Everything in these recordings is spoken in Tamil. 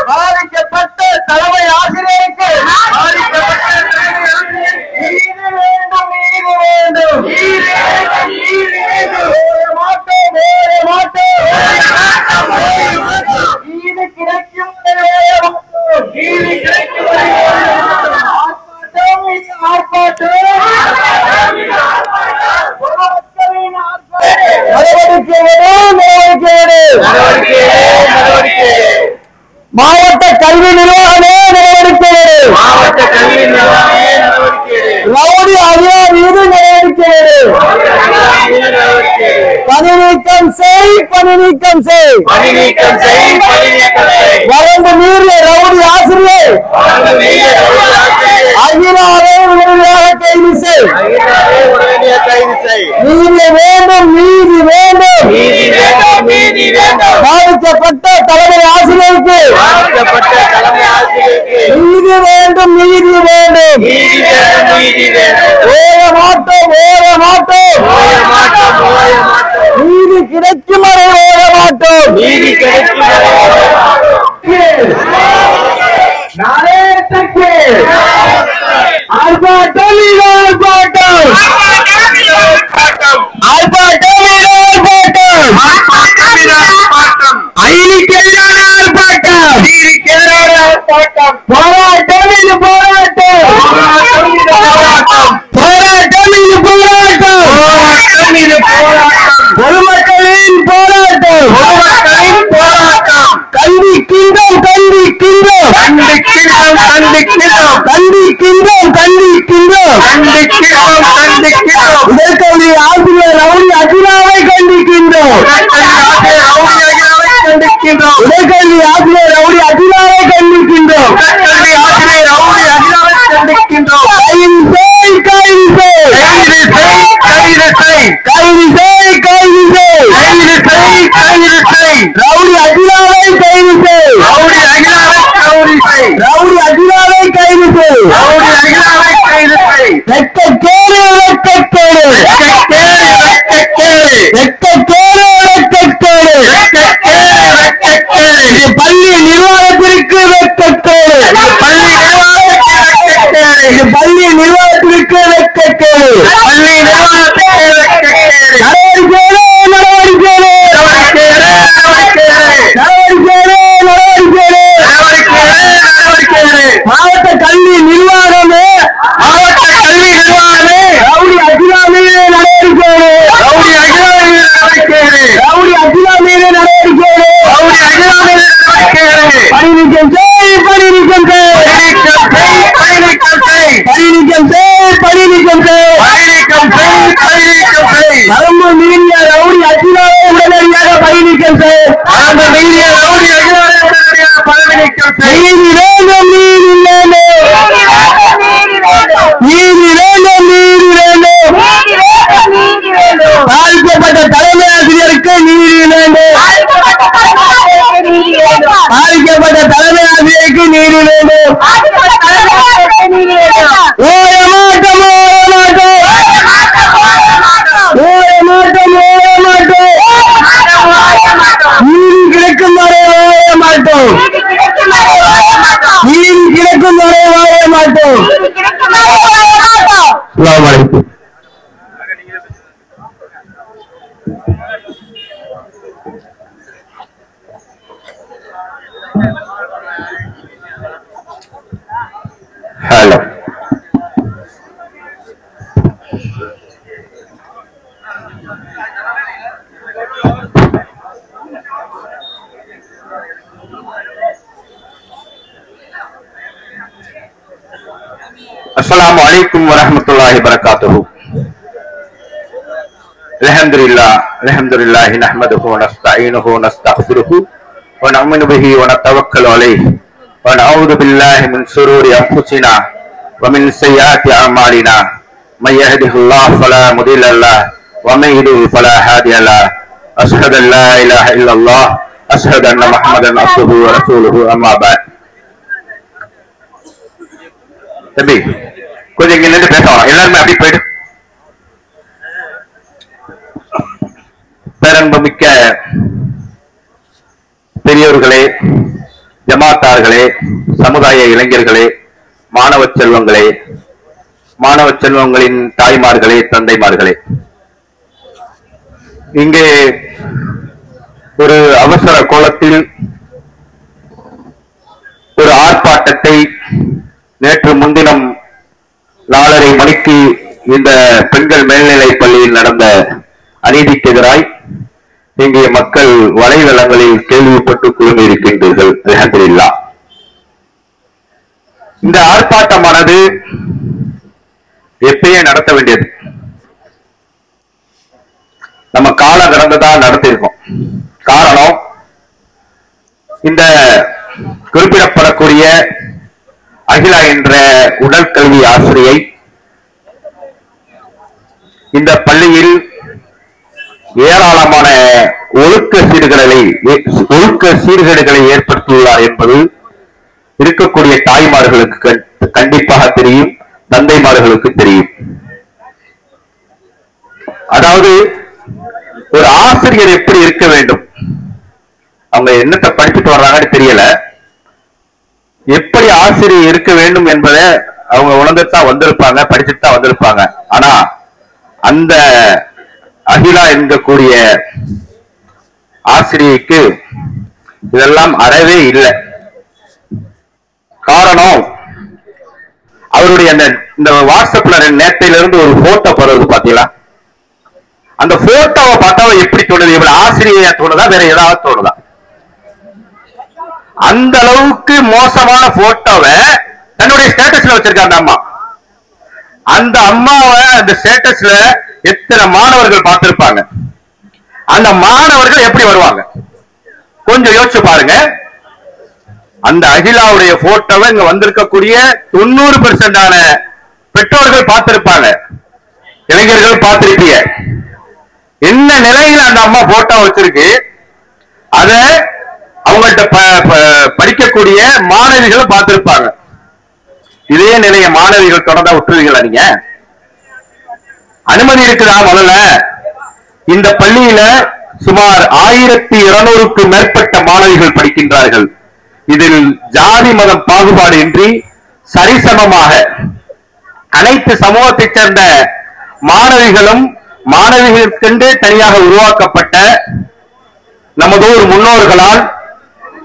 பாதிக்கப்பட்ட தலைமை ஆசிரியருக்கு மாவட்ட கல்வி நிர்வாகமே நடவடிக்கை ரவுடி அதிகாரி மீது நடவடிக்கை பணி நீக்கம் செய் வரம்பு மீறிய ரவுடி ஆசிரியர் அகிலாவை உடனடியாக கைது செய். நீதி வேண்டும் பாதிக்கப்பட்ட தலைமை ஆசிரியருக்கு நீதி வேண்டும் ஓய மாட்டோம் நீதி கிடைக்கும் வரை ஓய மாட்டோம். பொதுமக்களின் போராட்டம் கண்டிக்கின்றோம் இதற்குரிய ஆசிரியர் ரவுடி அகிலாவை கண்டிக்கின்றோம். ரவுடி அகிலாவை கைது செய். பள்ளி நிர்வாகத்திற்கு மாவட்ட கல்வி நிர்வாகமே ரவுடி அகிலா மீது நடவடிக்கை பணி நீக்கம் செய். வரம்பு மீறிய ரவுடி அகிலாவை உடனடியாக பணி நீக்கம் செய். பாதிக்கப்பட்ட தலைமை ஆசிரியருக்கு நீதி வேண்டும். ஓய மாட்டோம் நீதி கிடைக்கும் வரை ஓய மாட்டோம். Hello. Assalamualaikum warahmatullahi wabarakatuh. Alhamdulillah nahmaduhu wa nasta'inuhu wa nastaghfiruhu wa na'minu bihi wa natawakkalu alayhi wa na'udzu billahi min shururi anfusina wa min sayyiati a'malina may yahdihillahu fala mudilla lahu wa may yudlil fala hadiya lahu ashhadu an la ilaha illallah أشهد أن محمدا عبده ورسوله أما بعد. தம்பி கொஞ்சம் இங்க நின்று பேசலாம், எல்லாருமே அப்படி போயிடு. பேரன்புமிக்க பெரியோர்களே, ஜமாத்தார்களே, சமுதாய இளைஞர்களே, மாணவ செல்வங்களே, மாணவ செல்வங்களின் தாய்மார்களே, தந்தைமார்களே, இங்கே ஒரு அவசர கோலத்தில் ஒரு ஆர்ப்பாட்டத்தை நேற்று முன்தினம் 4:30 மணிக்கு இந்த பெண்கள் மேல்நிலைப் பள்ளியில் நடந்த அநீதிக்கு எதிராய் இங்கே மக்கள் வலைதளங்களில் கேள்விப்பட்டு குழுமி இருக்கின்றீர்கள். அல்ஹம்துலில்லாஹ். இந்த ஆர்ப்பாட்டமானது எப்பயே நடத்த வேண்டியது, நம்ம காலம் கடந்துதான் நடத்திருக்கோம். காரணம், இந்த குறிப்பிடப்படக்கூடிய அகிலா என்ற உடற்கல்வி ஆசிரியை இந்த பள்ளியில் ஏராளமான ஒழுக்க சீர்கேடுகளை ஏற்படுத்தியுள்ளார் என்பது இருக்கக்கூடிய தாய்மார்களுக்கு கண்டிப்பாக தெரியும், தந்தைமார்களுக்கு தெரியும். அதாவது ஒரு ஆசிரியர் எப்படி இருக்க வேண்டும், அவங்க என்னத்தை படிச்சுட்டு வர்றாங்கன்னு தெரியல, எப்படி ஆசிரியர் இருக்க வேண்டும் என்பதை அவங்க உணர்ந்துதான் வந்திருப்பாங்க, படிச்சுட்டு தான் வந்திருப்பாங்க. ஆனா அந்த அகிலா என்கக்கூடிய ஆசிரியைக்கு இதெல்லாம் அறவே இல்லை. காரணம், அவருடைய இந்த வாட்ஸ்அப்ல நேரத்திலிருந்து ஒரு போட்டோ போறது பாத்தீங்களா, அந்த போட்டோவை பார்த்தா எப்படி தோணுது, இவள் ஆசிரியையா தோணுதா வேற ஏதாவது தோணுதா? அந்த அளவுக்கு மோசமான போட்டோவை தன்னுடைய ஸ்டேட்டஸ்ல வச்சிருக்காங்க அந்த அம்மா. அந்த அம்மாவை அந்த ஸ்டேட்டஸ்ல எத்தனை மாணவர்கள் பார்த்திருப்பாங்க? அந்த மாணவர்கள் எப்படி வருவாங்க கொஞ்சம் யோசிச்சு பாருங்க. அந்த அகிலாவுடைய போட்டோவை இங்க வந்திருக்கக்கூடிய 90% பெற்றோர்கள் பார்த்திருப்பாங்க, இளைஞர்கள் பார்த்திருப்பீங்க. என்ன நிலையில அந்த அம்மா போட்டோ வச்சிருக்கு, அத அவங்கள்ட்ட படிக்கக்கூடிய மாணவிகளும் பார்த்திருப்பாங்க. இதே நிலைய மாணவிகள் தொடர்ந்தா விட்டுருவீங்களா நீங்க? அனுமதி இருக்குதா? முதல்ல இந்த பள்ளியில சுமார் 1200க்கு மேற்பட்ட மாணவிகள் படிக்கின்றார்கள். இதில் ஜாதி மதம் பாகுபாடு இன்றி சரிசமமாக அனைத்து சமூகத்தைச் சேர்ந்த மாணவிகளும் மாணவிகளுக்கென்று தனியாக உருவாக்கப்பட்ட நமது ஊர் முன்னோர்களால்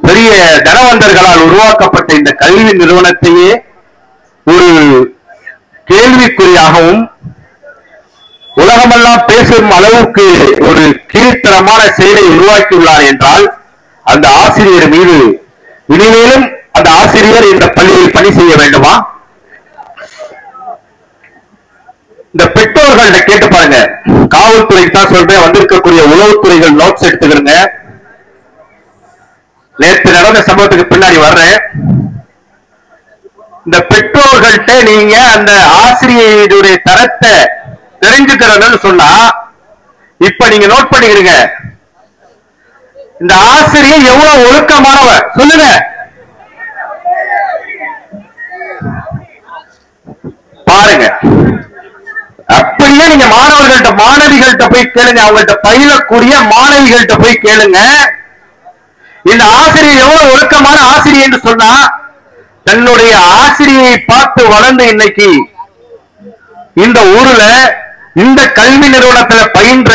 பெரிய தனவந்தர்களால் உருவாக்கப்பட்ட இந்த கல்வி நிறுவனத்தையே ஒரு கேள்விக்குறியாகவும் உலகமெல்லாம் பேசும் அளவுக்கு ஒரு கீழ்த்தரமான செயலை உருவாக்கியுள்ளார் என்றால் அந்த ஆசிரியர் மீது இனிமேலும் அந்த ஆசிரியர் இந்த பள்ளியில் பணி செய்ய வேண்டுமா? இந்த பெற்றோர்கள்ட்ட கேட்டு பாருங்க. காவல்துறைக்கு தான் சொல்றேன், வந்திருக்கக்கூடிய உளவுத்துறைகள் நோட்ஸ் எடுத்துக்கிறங்க. நேற்று நடந்த சம்பவத்துக்கு பின்னாடி வர்றேன். இந்த பெற்றோர்கள்ட்ட நீங்க அந்த ஆசிரியருடைய தரத்தை தெரிஞ்சுக்கிறதுன்னு சொன்னா, இப்ப நீங்க நோட் பண்ணிக்கிறீங்க, இந்த ஆசிரியர் எவ்வளவு ஒழுக்கமானவர் சொல்லுங்க. பாருங்க, அப்படியே நீங்க மாணவர்கள்ட்ட மாணவிகள்கிட்ட போய் கேளுங்க, அவங்கள்ட்ட பயிலக்கூடிய மாணவிகள்கிட்ட போய் கேளுங்க, இந்த ஆசிரியர் எவ்வளவு ஒழுக்கமான ஆசிரியர் என்று சொன்னா, தன்னுடைய ஆசிரியை பார்த்து வளர்ந்து இன்னைக்கு இந்த ஊர்ல இந்த கல்வி நிறுவனத்துல பயின்ற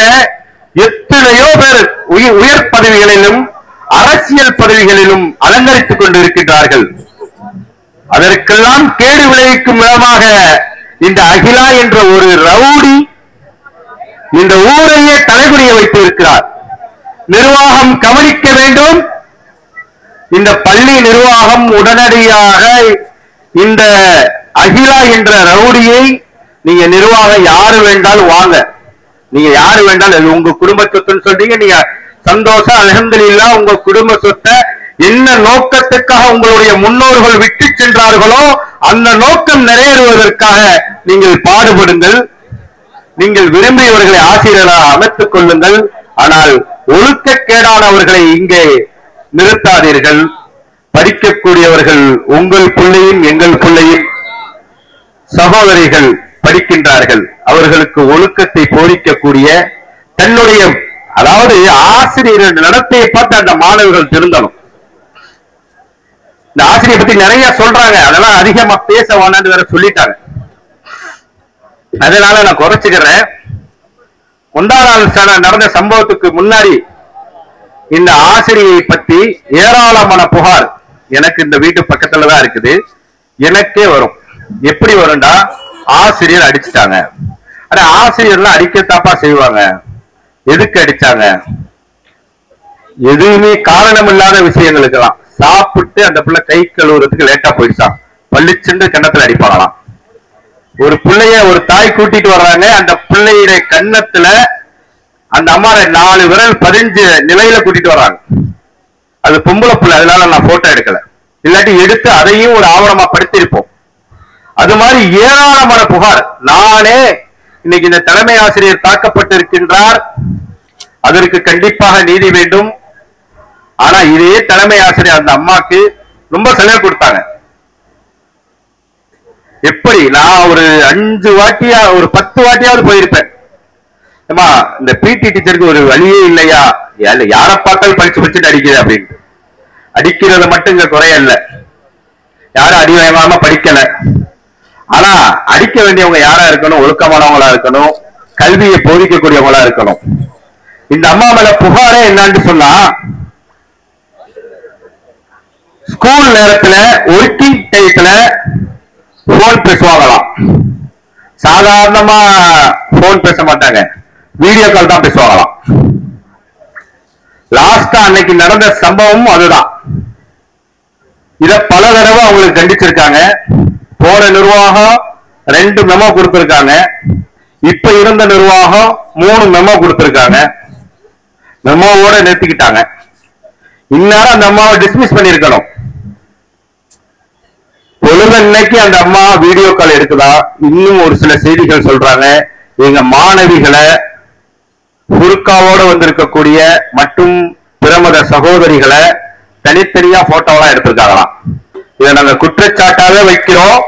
எத்தனையோ பேர் உயர் பதவிகளிலும் அரசியல் பதவிகளிலும் அலங்கரித்துக் கொண்டிருக்கின்றார்கள். அதற்கெல்லாம் கேடு விளைவிக்கும் விதமாக இந்த அகிலா என்ற ஒரு ரவுடி இந்த ஊரையே தலைகுனிய வைத்து இருக்கிறார். நிர்வாகம் கவனிக்க வேண்டும். இந்த பள்ளி நிர்வாகம் உடனடியாக இந்த அகிலா என்ற ரவுடியை, நீங்க நிர்வாகம் யாரு வேண்டாலும் வாங்க, நீங்க யாரு வேண்டாலும், உங்க குடும்ப சொத்துன்னு சொல்றீங்க, நீங்க சந்தோஷம், அல்ஹம்துலில்லாஹ். உங்க குடும்ப சொத்தை என்ன நோக்கத்துக்காக உங்களுடைய முன்னோர்கள் விட்டு சென்றார்களோ அந்த நோக்கம் நிறைவேறுவதற்காக நீங்கள் பாடுபடுங்கள். நீங்கள் விரும்பியவர்களை ஆசிரியராக அமைத்துக் கொள்ளுங்கள். ஆனால் ஒழுக்கக்கேடானவர்களை இங்கே நிறுத்தாதீர்கள். படிக்கக்கூடியவர்கள் உங்கள் பிள்ளையும் எங்கள் பிள்ளையும் சகோதரிகள் படிக்கின்றார்கள். அவர்களுக்கு ஒழுக்கத்தை போதிக்கக்கூடிய தன்னுடைய, அதாவது ஆசிரியர் நடத்தையை பார்த்து அந்த மாணவர்கள் திருந்தணும். இந்த ஆசிரியரை பத்தி நிறைய சொல்றாங்க, அதெல்லாம் அதிகமா பேச வேணான்னு வேற சொல்லிட்டாங்க. அதனால நான் குறைச்சுக்கிறேன். ஒன்றாம் நடந்த சம்பவத்துக்கு முன்னாடி இந்த ஆசிரியை பத்தி ஏராளமான புகார் எனக்கு இந்த வீட்டு பக்கத்துல தான் இருக்குது. எனக்கே வரும். எப்படி வரும்டா, ஆசிரியர் அடிச்சுட்டாங்க. ஆனா ஆசிரியர்லாம் அடிக்கத்தாப்பா செய்வாங்க. எதுக்கு அடிச்சாங்க? எதுவுமே காரணம் இல்லாத விஷயங்களுக்கெல்லாம். சாப்பிட்டு அந்த பிள்ளை கை கழுவுறதுக்கு லேட்டா போயிடுச்சான், பள்ளிச்சென்று கன்னத்துல அடிப்பாங்களாம். ஒரு பிள்ளைய ஒரு தாய் கூட்டிட்டு வர்றாங்க, அந்த பிள்ளையுடைய கன்னத்துல அந்த அம்மா 4 விரல் 15 நிலையில கூட்டிட்டு வர்றாங்க. அது பொம்பளை பிள்ளை, அதனால நான் போட்டோ எடுக்கல, இல்லாட்டி எடுத்து அதையும் ஒரு ஆவணமா படுத்திருப்போம். அது மாதிரி ஏராளமான புகார். நானே இன்னைக்கு இந்த தலைமை ஆசிரியர் தாக்கப்பட்டிருக்கின்றார், அதற்கு கண்டிப்பாக நீதி வேண்டும். ஆனா இதே தலைமை ஆசிரியர் அந்த அம்மாக்கு ரொம்ப செலவு கொடுத்தாங்க. எப்படி, நான் ஒரு 5 வாட்டியா ஒரு 10 வாட்டியாவது போயிருப்பேன். ஏமா இந்த பிடி டீச்சருக்கு ஒரு வழியே இல்லையா, யாரை பார்த்தாலும் படிச்சுட்டு அடிக்குது அப்படின்னு. அடிக்கிறது மட்டும் இங்க குறைய இல்லை, யாரும் அடி வாங்காம படிக்கல. ஆனா அடிக்க வேண்டியவங்க யாரா இருக்கணும்? ஒழுக்கமானவங்களா இருக்கணும், கல்வியை போதிக்கக்கூடியவங்களா இருக்கணும். இந்த அம்மா மேல புகாரே என்னன்னு சொன்னா, ஸ்கூல் நேரத்துல ஒர்க்கிங் டைத்துல போன் பேசுவாங்களாம். சாதாரணமா போன் பேச மாட்டாங்க, வீடியோ கால் தான் பேசுவாங்களாம். லாஸ்டா அன்னைக்கு நடந்த சம்பவமும் அதுதான். இத பல தடவை அவங்களுக்கு கண்டிச்சிருக்காங்க. போன நிர்வாகம் 2 மெமோ கொடுத்திருக்காங்க. இப்ப இருந்த நிர்வாகம் 3 மெமோ கொடுத்திருக்காங்க. மெமோவோட நிறுத்திக்கிட்டாங்க. இந்நேரம் அந்த அம்மாவை டிஸ்மிஸ் பண்ணிருக்கணும். பொழுதன்னைக்கு அந்த அம்மா வீடியோ கால் எடுக்குதா. இன்னும் ஒரு சில செய்திகள் சொல்றாங்க, எங்க மாணவிகளை புருக்காவோட வந்திருக்கக்கூடிய மற்றும் பிரமத சகோதரிகளை தனித்தனியா போட்டோலாம் எடுத்திருக்காங்களாம். இதை நாங்க குற்றச்சாட்டாக வைக்கிறோம்,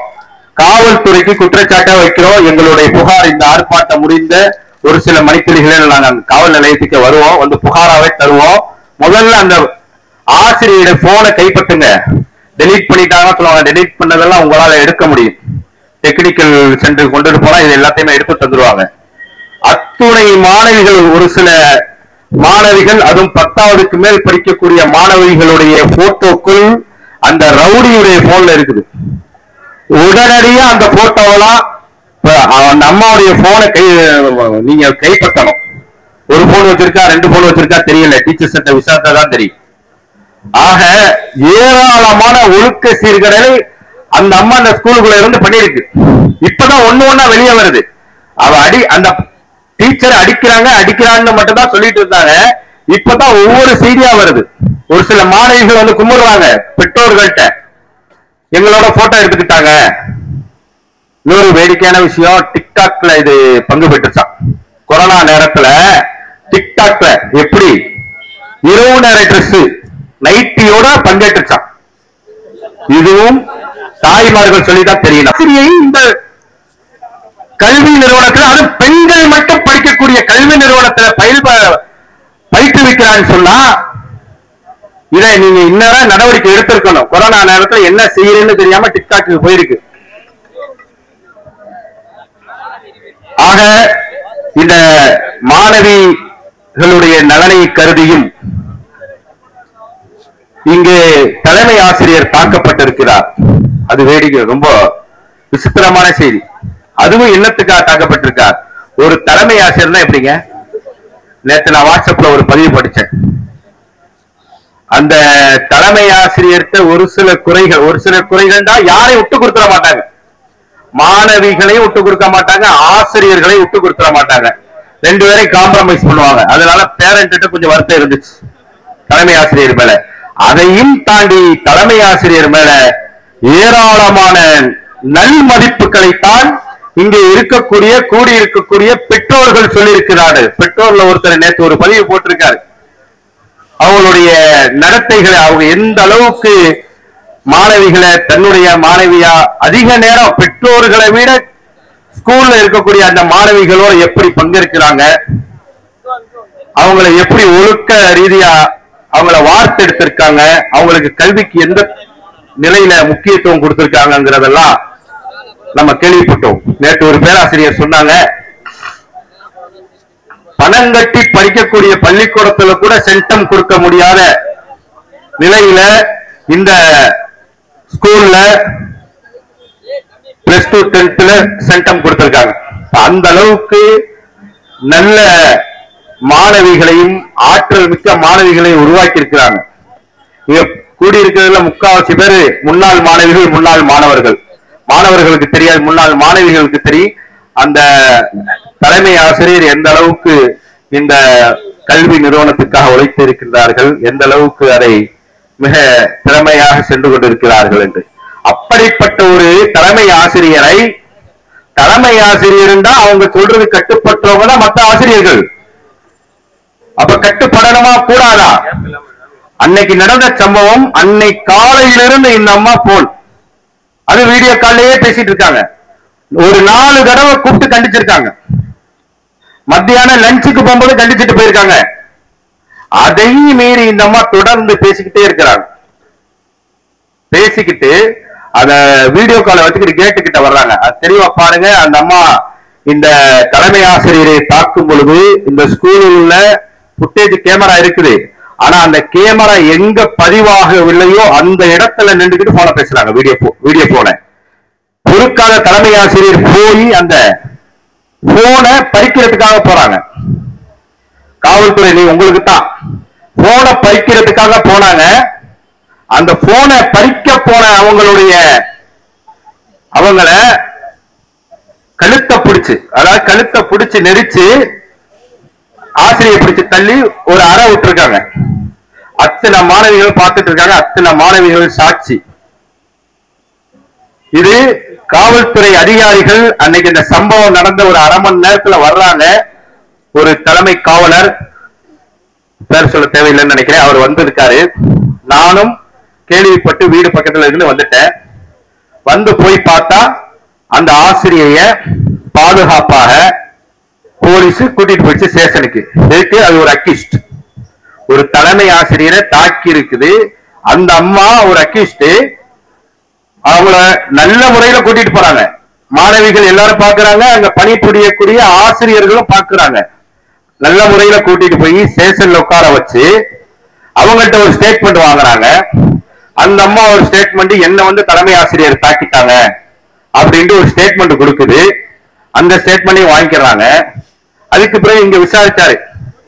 காவல்துறைக்கு குற்றச்சாட்டாக வைக்கிறோம். எங்களுடைய புகார் இந்த ஆர்ப்பாட்டம் முடிந்த ஒரு சில மணித்துளிகளில் நாங்கள் காவல் நிலையத்துக்கு வருவோம், வந்து புகாராவே தருவோம். முதல்ல அந்த ஆசிரியருடைய போனை கைப்பற்றுங்க. டெலீட் பண்ணிட்டாங்க சொல்லுவாங்க, டெலீட் பண்ணதெல்லாம் உங்களால எடுக்க முடியும். டெக்னிக்கல் சென்டர் கொண்டு போனா இது எல்லாத்தையுமே எடுத்து தந்துருவாங்க. அத்துணை மாணவிகள், ஒரு சில மாணவிகள், அதுவும் 10வது மேல் படிக்கக்கூடிய மாணவிகளுடைய போட்டோக்கள் அந்த ரவுடியுடைய போன்ல இருக்குது. உடனடியா அந்த போட்டோவெல்லாம் அந்த அம்மாவுடைய போனை நீங்க கைப்பற்றணும். ஒரு போன் வச்சிருக்கா, 2 போன் வச்சிருக்கா தெரியல, டீச்சர் சட்ட விசாரித்தா தான் தெரியும். ஆக ஏராளமான ஒழுக்க சீர்கேடை அந்த அம்மா அந்த ஸ்கூலுக்குள்ள இருந்து பண்ணிருக்கு. இப்பதான் ஒண்ணு வெளியே வருது. அவ அந்த டீச்சர் அடிக்கிறான்னு மட்டும் தான் சொல்லிட்டு இருந்தாங்க. இப்பதான் ஒவ்வொரு செய்தியா வருது. ஒரு சில மாணவிகள் வந்து கும்பிடுறாங்க பெற்றோர்கள்ட்ட, எங்களோட போட்டோ எடுத்துக்கிட்டாங்க. இன்னொரு வேடிக்கையான விஷயம், டிக்டாக்ல இது பங்கு பெற்றுச்சான். கொரோனா நேரத்துல டிக்டாக்ல எப்படி இரவு நேர ட்ரெஸ் நைட்டியோட பங்கேற்றுச்சான். இதுவும் தாய்மார்கள் சொல்லிதான் தெரியல. இந்த கல்வி நிறுவனத்தில், அது பெண்கள் மட்டும் படிக்கக்கூடிய கல்வி நிறுவனத்தில் பயிற்றுவிக்கிறான்னு சொன்னா இதை நீங்க இன்னும் நடவடிக்கை எடுத்திருக்கணும். கொரோனா நேரத்தில் என்ன செய்யறேன்னு தெரியாம டிக்டாக்கு போயிருக்கு. ஆக இந்த மாணவிகளுடைய நலனை கருதியும் இங்கே தலைமை ஆசிரியர் தாக்கப்பட்டிருக்கிறார். அது வேடிக்கை, ரொம்ப விசித்திரமான செய்தி. அதுவும் என்னத்துக்காக தாக்கப்பட்டிருக்கார்? ஒரு தலைமை ஆசிரியர் தான் எப்படிங்க? நேற்று நான் வாட்ஸ்அப்ல ஒரு பதிவு படிச்சேன். அந்த தலைமை ஆசிரியர்கிட்ட ஒரு சில குறைகள் தான். யாரையும் விட்டு கொடுத்துட மாட்டாங்க, மாணவிகளையும் விட்டு கொடுக்க மாட்டாங்க, ஆசிரியர்களையும் விட்டு கொடுத்துட மாட்டாங்க. 2 பேரையும் காம்ப்ரமைஸ் பண்ணுவாங்க. அதனால பேரண்ட் கொஞ்சம் வருத்தம் இருந்துச்சு தலைமை ஆசிரியர் மேல. அதையும் தாண்டி தலைமை ஆசிரியர் மேல ஏராளமான நல் மதிப்புகளைத்தான் இங்கே கூடியிருக்கக்கூடிய பெற்றோர்கள் சொல்லியிருக்கிறார்கள். பெற்றோர்ல ஒருத்தர் நேற்று ஒரு பதிவு போட்டிருக்காரு. அவங்களுடைய நடத்தைகளை, அவங்க எந்த அளவுக்கு மாணவிகளை, தன்னுடைய மாணவியா அதிக நேரம் பெற்றோர்களை விட ஸ்கூல்ல இருக்கக்கூடிய அந்த மாணவிகளோட எப்படி பங்கேற்கிறாங்க, அவங்களை எப்படி ஒழுக்க ரீதியா அவங்கள வார்த்தெடுத்திருக்காங்க, அவங்களுக்கு கல்விக்கு எந்த நிலையில முக்கியத்துவம் கொடுத்திருக்காங்கிறதெல்லாம் நம்ம கேள்விப்பட்டோம். நேற்று ஒரு பேராசிரியர் சொன்னாங்க, பணம் கட்டி படிக்கக்கூடிய பள்ளிக்கூடத்துல கூட சென்டம் கொடுக்க முடியாத நிலையில இந்த ஸ்கூல்ல பிளஸ் 2 10th சென்டம் கொடுத்திருக்காங்க. அந்த அளவுக்கு நல்ல மாணவிகளையும் ஆற்றல் மிக்க மாணவிகளையும் உருவாக்கி இருக்கிறாங்க. கூடியிருக்கிறதுல முக்காவாசி பேரு முன்னாள் மாணவிகள், முன்னாள் மாணவர்கள். மாணவர்களுக்கு தெரியாது, முன்னாள் மாணவிகளுக்கு தெரியும் அந்த தலைமை ஆசிரியர் எந்த அளவுக்கு இந்த கல்வி நிறுவனத்துக்காக உழைத்து இருக்கின்றார்கள், எந்த அளவுக்கு அதை மிக திறமையாக சென்று கொண்டிருக்கிறார்கள் என்று. அப்படிப்பட்ட ஒரு தலைமை ஆசிரியரை, தலைமை ஆசிரியர் தான் அவங்க சொல்றது கட்டுப்பட்டவங்க தான் மற்ற ஆசிரியர்கள். அப்ப கட்டுப்படணுமா கூடாதா? அன்னைக்கு நடந்த சம்பவம், அன்னை காலையிலிருந்து இந்த அம்மா போன், அது வீடியோ காலையே பேசிட்டு இருக்காங்க. ஒரு 4 தடவை கூப்பிட்டு கண்டிச்சிருக்காங்க. மத்தியானம் லஞ்சுக்கு போகும்போது கண்டிச்சுட்டு போயிருக்காங்க. அதையும் மீறி இந்த அம்மா தொடர்ந்து பேசிக்கிட்டே இருக்கிறாங்க. பேசிக்கிட்டு அத வீடியோ காலை வச்சுக்கிட்டு கேட்டுக்கிட்ட வர்றாங்க. அது தெளிவா பாருங்க. அந்த அம்மா இந்த தலைமை ஆசிரியரை தாக்கும் பொழுது இந்த ஸ்கூல்ல புட்டேஜ் கேமரா இருக்குது. ஆனா அந்த கேமரா எங்க பதிவாகவில்லையோ அந்த இடத்துல நின்றுக்கிட்டு போன பேசுறாங்க. வீடியோ போன பொறுக்காத தலைமை ஆசிரியர் போய் அந்த போனை பறிக்கிறதுக்காக போறாங்க. காவல்துறை நீ உங்களுக்கு தான் போனை பறிக்கிறதுக்காக போனாங்க. அந்த போனை பறிக்க போன அவங்கள கழுத்தை பிடிச்சு, அதாவது கழுத்தை பிடிச்சு நெரிச்சு ஆசிரியை பிடிச்சு தள்ளி ஒரு அறை விட்டுருக்காங்க. அத்தனை மாணவிகள் பார்த்துட்டு இருக்காங்க. அத்தனை மாணவிகள் சாட்சி. இது காவல்துறை அதிகாரிகள் அன்னைக்கு இந்த சம்பவம் நடந்த ஒரு அரை மணி நேரத்துல வர்றாங்க. ஒரு தலைமை காவலர், பேர் சொல்ல தேவையில்லைன்னு நினைக்கிறேன், அவர் வந்திருக்காரு. நானும் கேள்விப்பட்டு வீடு பக்கத்துல இருந்து வந்துட்டேன். வந்து போய் பார்த்தா அந்த ஆசிரியைய பாதுகாப்பாக போலீஸ் கூட்டிட்டு போயிடுச்சு ஸ்டேஷனுக்கு. இருக்கு அது ஒரு அக்யூஸ்ட், ஒரு தலைமை ஆசிரியரை தாக்கி இருக்குது. அந்த அம்மா ஒரு அக்யூஸ்ட், அவங்கள நல்ல முறையில கூட்டிட்டு போறாங்க. மாணவிகள் எல்லாரும் பாக்குறாங்க, அங்க பணிபுரியக்கூடிய ஆசிரியர்களும் பாக்குறாங்க. நல்ல முறையில கூட்டிட்டு போய் ஸ்டேஷன்ல உட்கார வச்சு அவங்கள்ட்ட ஒரு ஸ்டேட்மெண்ட் வாங்குறாங்க. அந்த அம்மா ஒரு ஸ்டேட்மெண்ட், என்ன வந்து தலைமை ஆசிரியர் தாக்கிட்டாங்க அப்படின்ட்டு ஒரு ஸ்டேட்மெண்ட் கொடுக்குது. அந்த ஸ்டேட்மெண்டையும் வாங்கிக்கிறாங்க. அதுக்கு பிறகு இங்க விசாரிச்சாரு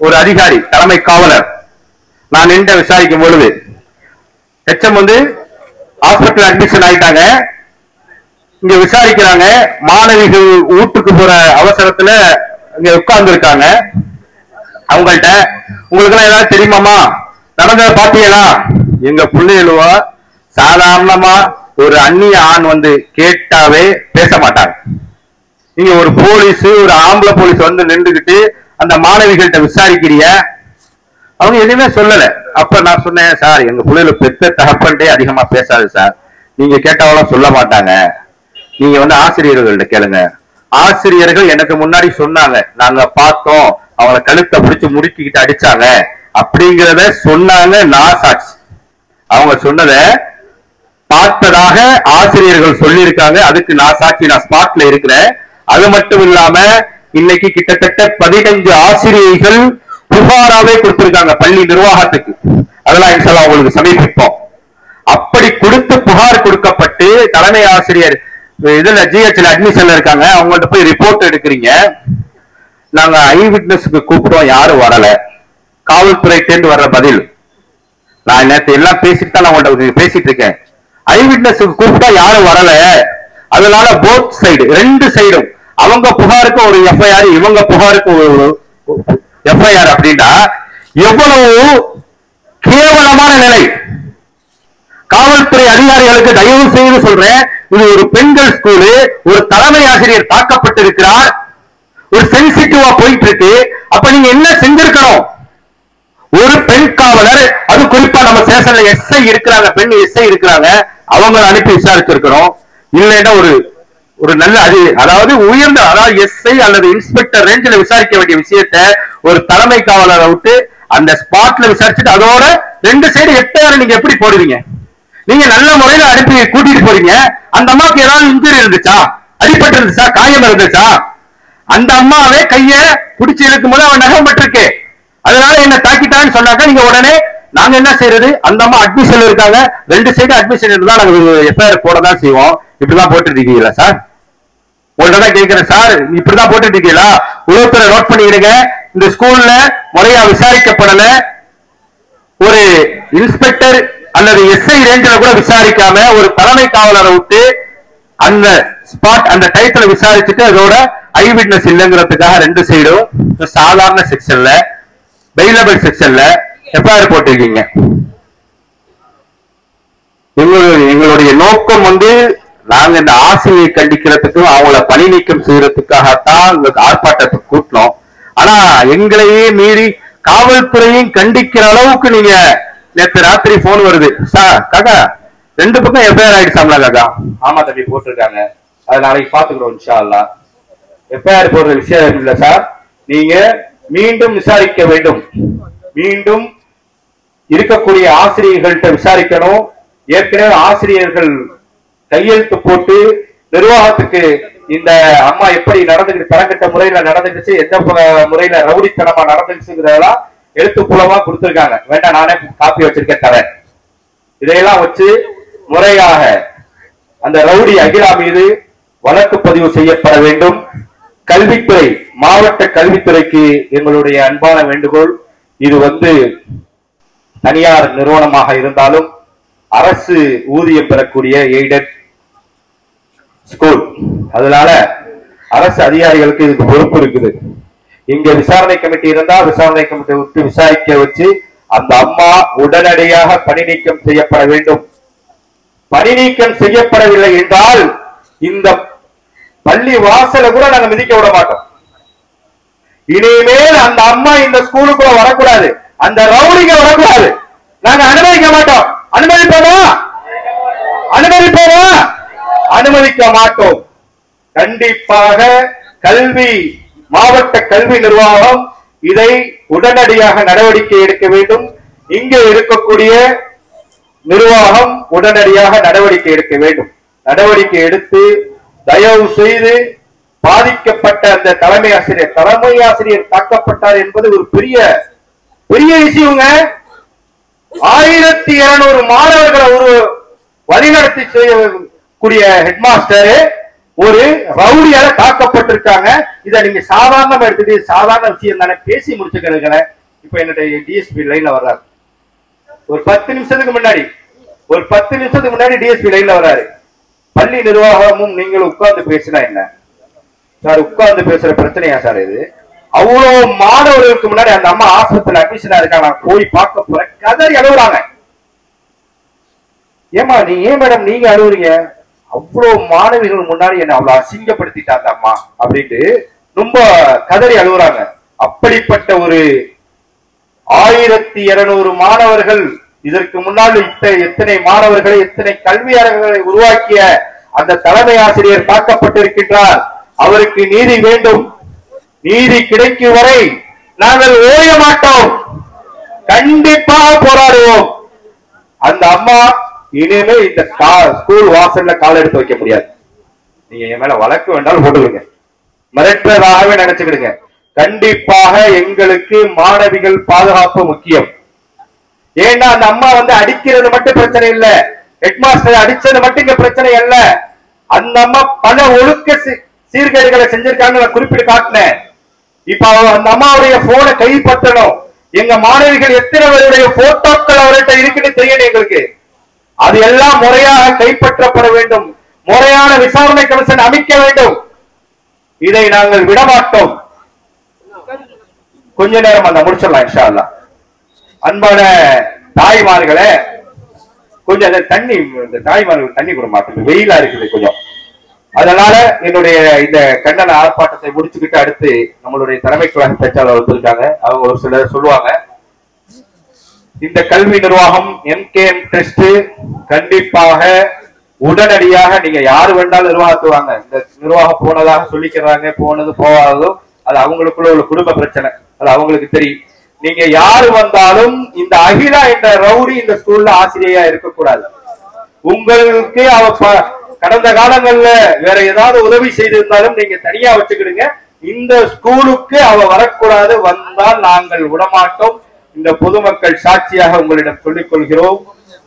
ஒரு அதிகாரி, தலைமை காவலர். நான் நின்று விசாரிக்கும் பொழுது எச்எம் வந்து ஹாஸ்பிட்டல் அட்மிஷன் ஆயிட்டாங்க. இங்க விசாரிக்கிறாங்க. மாணவிகள் வீட்டுக்கு போற அவசரத்துல இங்க உட்கார்ந்து இருக்காங்க. அவங்கள்ட்ட உங்களுக்கு எல்லாம் ஏதாவது தெரியுமாமா, நடந்ததை பாத்தீங்களா? எங்க பிள்ளைகளுவா சாதாரணமா ஒரு அந்நிய ஆண் வந்து கேட்டாவே பேச மாட்டாங்க. நீங்க ஒரு போலீஸ், ஒரு ஆம்பளை போலீஸ் வந்து நின்றுகிட்டு அந்த மாணவிகள்கிட்ட விசாரிக்கிறிய, அவங்க எதுவுமே சொல்லல. அப்ப நான் சொன்னேன், சார் எங்க பிள்ளைல பெத்த தகப்பன்ட்டே அதிகமா பேசாது சார், நீங்க கேட்டாவெல்லாம் சொல்ல மாட்டாங்க, நீங்க வந்து ஆசிரியர்கள்ட்ட கேளுங்க. ஆசிரியர்கள் எனக்கு முன்னாடி சொன்னாங்க, நாங்க பார்த்தோம், அவங்கள கழுத்தை பிடிச்சு முறுக்கிக்கிட்டு அடிச்சாங்க அப்படிங்கிறத சொன்னாங்க. நான் சாட்சி, அவங்க சொன்னத பார்த்ததாக ஆசிரியர்கள் சொல்லியிருக்காங்க. அதுக்கு நான் சாட்சி, நான் ஸ்பாட்ல இருக்கிறேன். அது மட்டும் இல்லாம இன்னைக்கு கிட்டத்தட்ட 15 ஆசிரியர்கள் புகாராவே கொடுத்திருக்காங்க பள்ளி நிர்வாகத்துக்கு. அதெல்லாம் இன்ஷால்லா உங்களுக்கு சமர்ப்பிப்போம். அப்படி கொடுத்து புகார் கொடுக்கப்பட்டு தலைமை ஆசிரியர் இதுல ஜிஹெச்ல அட்மிஷன்ல இருக்காங்க. அவங்கள்ட்ட போய் ரிப்போர்ட் எடுக்கிறீங்க. நாங்க ஐ விட்னஸ்க்கு கூப்பிட்டோம், யாரும் வரல. காவல்துறை தேர்ந்து வர்ற பதில், நான் நேற்று எல்லாம் பேசிட்டு தான் உங்கள்கிட்ட பேசிட்டு இருக்கேன். ஐ விட்னஸ்க்கு கூப்பிட்டா யாரும் வரல, அதனால போத் சைடு, 2 சைடும், அவங்க புகாருக்கு ஒரு எஃப்ஐஆர், இவங்க புகாருக்கு ஒரு எஃப்ஐஆர். அப்படின்னா எவ்வளவு கேவலமான நிலை! காவல்துறை அதிகாரிகளுக்கு தயவு செய்து சொல்றேன், இது ஒரு பெண்கள் ஸ்கூலு, ஒரு தலைமை ஆசிரியர் தாக்கப்பட்டிருக்கிறார், ஒரு சென்சிட்டிவா போயிட்டு இருக்கு. அப்ப நீங்க என்ன செஞ்சிருக்கணும்? ஒரு பெண் காவலர், அது குறிப்பா நம்ம ஸ்டேஷன்ல எஸ்ஐ இருக்கிறாங்க, பெண் எஸ்ஐ இருக்கிறாங்க, அவங்களை அனுப்பி விசாரிச்சிருக்கிறோம். இல்லைன்னா ஒரு நல்ல அதாவது உயர்ந்த, அதாவது எஸ்ஐ அல்லது இன்ஸ்பெக்டர் ரேஞ்சில் விசாரிக்க வேண்டிய விஷயத்த ஒரு தலைமை காவலரை விட்டு அந்த ஸ்பாட்ல விசாரிச்சுட்டு அதோட 2 சைடு 8,000 நீங்க எப்படி போடுவீங்க? நீங்க நல்ல முறையில அனுப்பி கூட்டிட்டு போறீங்க. அந்த அம்மாவுக்கு ஏதாவது இன்ஜுரி இருந்துச்சா, அடிபட்டு இருந்துச்சா, காயம் இருந்துச்சா? அந்த அம்மாவே கைய பிடிச்சி இழுக்கும் போது அவன் நகம்பட்டிருக்கு, அதனால என்ன தாக்கிட்டான்னு சொன்னாக்க நீங்க உடனே நாங்க என்ன செய்யறது? அந்த அம்மா அட்மிஷன் இருக்காங்க, 2 சைடு அட்மிஷன் இருந்தா நாங்க எஃப்ஐஆர் போட தான் செய்வோம். இப்படிதான் போட்டுட்டு இருக்கீங்களா சார்? உங்கள்தான் கேட்கிறேன் சார், இப்படிதான் போட்டுட்டு இருக்கீங்களா? உளவுத்துறை நோட் பண்ணிடுங்க. இந்த ஸ்கூல்ல முறையா விசாரிக்கப்படல, ஒரு இன்ஸ்பெக்டர் அல்லது எஸ்ஐ ரேஞ்சில் கூட விசாரிக்காம ஒரு தலைமை காவலரை விட்டு அந்த ஸ்பாட் அந்த டயத்துல விசாரிச்சுட்டு அதோட ஐ விட்னஸ் இல்லைங்கிறதுக்காக 2 சைடும் சாதாரண செக்ஷன்ல, பெயிலபிள் செக்ஷன்ல எஃப்ஐஆர் போட்டிருக்கீங்க. எங்களுடைய நோக்கம் நாங்க இந்த ஆசிரியை கண்டிக்கிறதுக்கும் அவங்கள பணி நீக்கம் செய்யறதுக்காகத்தான் இந்த ஆர்ப்பாட்டத்துக்கு கூட்டணும். ஆனா எங்களையே மீறி காவல்துறையும் கண்டிக்கிற அளவுக்கு நீங்க நேற்று ராத்திரி போன் வருது, சார் காக்கா 2 பக்கம் எஃப்ஐஆர் ஆயிடுச்சாம்ல காக்கா? ஆமா தம்பி போட்டிருக்காங்க, அதை நாளைக்கு பாத்துக்கிறோம் இன்ஷா அல்லாஹ். எஃப்ஐஆர் போடுற விஷயம் இல்ல சார், நீங்க மீண்டும் விசாரிக்க வேண்டும், மீண்டும் இருக்கக்கூடிய ஆசிரியர்கள்ட்ட விசாரிக்கணும். ஏற்கனவே ஆசிரியர்கள் கையெழுத்து போட்டு நிர்வாகத்துக்கு இந்த அம்மா எப்படி நடந்துக்கிட்டு, தரக்கட்ட முறையில நடந்துக்கிச்சு, எந்த முறையில ரவுடித்தனமா நடந்துச்சுங்கிறதெல்லாம் எழுத்துப்பூர்வமா கொடுத்திருக்காங்க. வேண்டாம் நானே காப்பி வச்சிருக்கேன் தரேன். இதையெல்லாம் வச்சு முறையாக அந்த ரவுடி அகிலா மீது வழக்கு பதிவு செய்யப்பட வேண்டும். கல்வித்துறை, மாவட்ட கல்வித்துறைக்கு எங்களுடைய அன்பான வேண்டுகோள், இது தனியார் நிறுவனமாக இருந்தாலும் அரசு ஊதியம் பெறக்கூடிய எய்டட் ஸ்கூல், அதனால அரசு அதிகாரிகளுக்கு இதுக்கு பொறுப்பு இருக்குது. இங்க விசாரணை கமிட்டி இருந்தா விசாரணை கமிட்டி விட்டு விசாரிக்க வச்சு அந்த அம்மா உடனடியாக பணி நீக்கம் செய்யப்பட வேண்டும். பணி நீக்கம் செய்யப்படவில்லை என்றால் இந்த பள்ளி வாசலை கூட நாங்க மிதிக்க விட மாட்டோம். இனிமேல் அந்த அம்மா இந்த ஸ்கூலுக்குள்ள வரக்கூடாது, அந்த ரவுடிங்க வரக்கூடாது, நாங்க அனுமதிக்க மாட்டோம். அனுமதிப்போமா? அனுமதிப்போமா? அனுமதிக்க மாட்டோம். கண்டிப்பாக கல்வி, மாவட்ட கல்வி நிர்வாகம் இதை உடனடியாக நடவடிக்கை எடுக்க வேண்டும். இங்கே இருக்கக்கூடிய நிர்வாகம் உடனடியாக நடவடிக்கை எடுக்க வேண்டும். நடவடிக்கை எடுத்து தயவு செய்து பாதிக்கப்பட்ட அந்த தலைமை ஆசிரியர் தாக்கப்பட்டார் என்பது ஒரு பெரிய விஷயங்க. 1200 மாணவர்களை ஒரு வழிநடத்தி செய்யக்கூடிய ஹெட் மாஸ்டர் ஒரு ரவுடியால தாக்கப்பட்டிருக்காங்க. இதை நீங்க சாதாரணமா எடுத்துட்டு சாதாரண விஷயம் தானே பேசி முடிச்சுக்கிறீங்களே. இப்ப என்னுடைய டிஎஸ்பி லைன்ல வர்றாரு, ஒரு 10 நிமிஷத்துக்கு முன்னாடி டிஎஸ்பி லைன்ல வர்றாரு. பள்ளி நிர்வாகமும் நீங்களும் உட்கார்ந்து பேசினா என்ன சார்? உட்கார்ந்து பேசுற பிரச்சனையா சார் இது? அவ்வளவு மாணவர்களுக்கு முன்னாடி அந்த அம்மா ஆஸ்பத்திரியில் அட்மிஷனா இருக்கா, நான் போய் பார்க்க போறேன், கதறி அழுகுறாங்க. ஏமா நீ ஏன் மேடம் நீங்க அழுகுறீங்க? அவ்வளவு மாணவிகள் முன்னாடி என்ன அவ்வளவு அசிங்கப்படுத்திட்டா அந்த அம்மா அப்படின்ட்டு ரொம்ப கதறி அழுகுறாங்க. அப்படிப்பட்ட ஒரு 1200 மாணவர்கள், இதற்கு முன்னால் எத்தனை மாணவர்களை, எத்தனை கல்வியாளர்களை உருவாக்கிய அந்த தலைமை ஆசிரியர் தாக்கப்பட்டிருக்கின்றார். அவருக்கு நீதி வேண்டும். நீதி கிடைக்கும் வரை நாங்கள் ஓய மாட்டோம், கண்டிப்பாக போராடுவோம். அந்த அம்மா இனிமே இந்த ஸ்கூல் வாசல்ல கால் எடுத்து வைக்க முடியாது. நீங்க என் மேல வழக்கு வேண்டாலும் போட்டுக்கோங்க, மிரட்டுறதாகவே நினைச்சுக்கிடுங்க. கண்டிப்பாக எங்களுக்கு மாணவிகள் பாதுகாப்பு முக்கியம். ஏன்னா அந்த அம்மா அடிக்கிறது மட்டும் பிரச்சனை இல்ல, ஹெட் மாஸ்டர் அடிச்சது மட்டும் இங்க பிரச்சனை அல்ல. அந்த அம்மா பல ஒழுக்க சீர்கேடுகளை செஞ்சிருக்காங்க, நான் குறிப்பிட்டு காட்டினேன். இப்ப அந்த அம்மாவுடைய போனை கைப்பற்றணும். எங்க மாணவிகள் எத்தனை பேருடைய போட்டோக்கள் அவர்கிட்ட இருக்குன்னு தெரியணும் எங்களுக்கு. அது எல்லாம் முறையாக கைப்பற்றப்பட வேண்டும். முறையான விசாரணை கமிஷன் அமைக்க வேண்டும். இதை நாங்கள் விடமாட்டோம். கொஞ்ச நேரம் அந்த முடிச்சிடலாம் இன்ஷா அல்லாஹ். அன்பான தாய்மார்களே, கொஞ்சம் தண்ணி, இந்த தாய்மார்கள் தண்ணி கூட மாட்டேங்குது, வெயிலா இருக்குது கொஞ்சம். அதனால என்னுடைய இந்த கண்டன ஆர்ப்பாட்டத்தை முடிச்சுக்கிட்டு அடுத்து நம்மளுடைய தலைமை கழக பேச்சாளர் வந்திருக்காங்க. அவங்க ஒரு சிலர் சொல்லுவாங்க. இந்த கல்வி நிர்வாகம் MKM டெஸ்ட் கண்டிப்பாக உடனடியாக நீங்க யாரு வேண்டாலும் நிர்வாகத்துவாங்க. இந்த நிர்வாகம் போனதாக சொல்லிக்கிறாங்க, போனது போகாததோ அது அவங்களுக்குள்ள உள்ள குடும்ப பிரச்சனை, அது அவங்களுக்கு தெரியும். நீங்க யாரு வந்தாலும் இந்த அகிலா என்ற ரவுடி இந்த ஸ்கூல்ல ஆசிரியரா இருக்கக்கூடாது. உங்களுக்கு அவ கடந்த காலங்கள்ல வேற ஏதாவது உதவி செய்திருந்தாலும் நீங்க தனியா வச்சுக்கிடுங்க. இந்த ஸ்கூலுக்கு அவ வரக்கூடாது. வந்தால் நாங்கள் விடமாட்டோம். இந்த பொதுமக்கள் சாட்சியாக உங்களிடம் சொல்லிக் கொள்கிறோம்.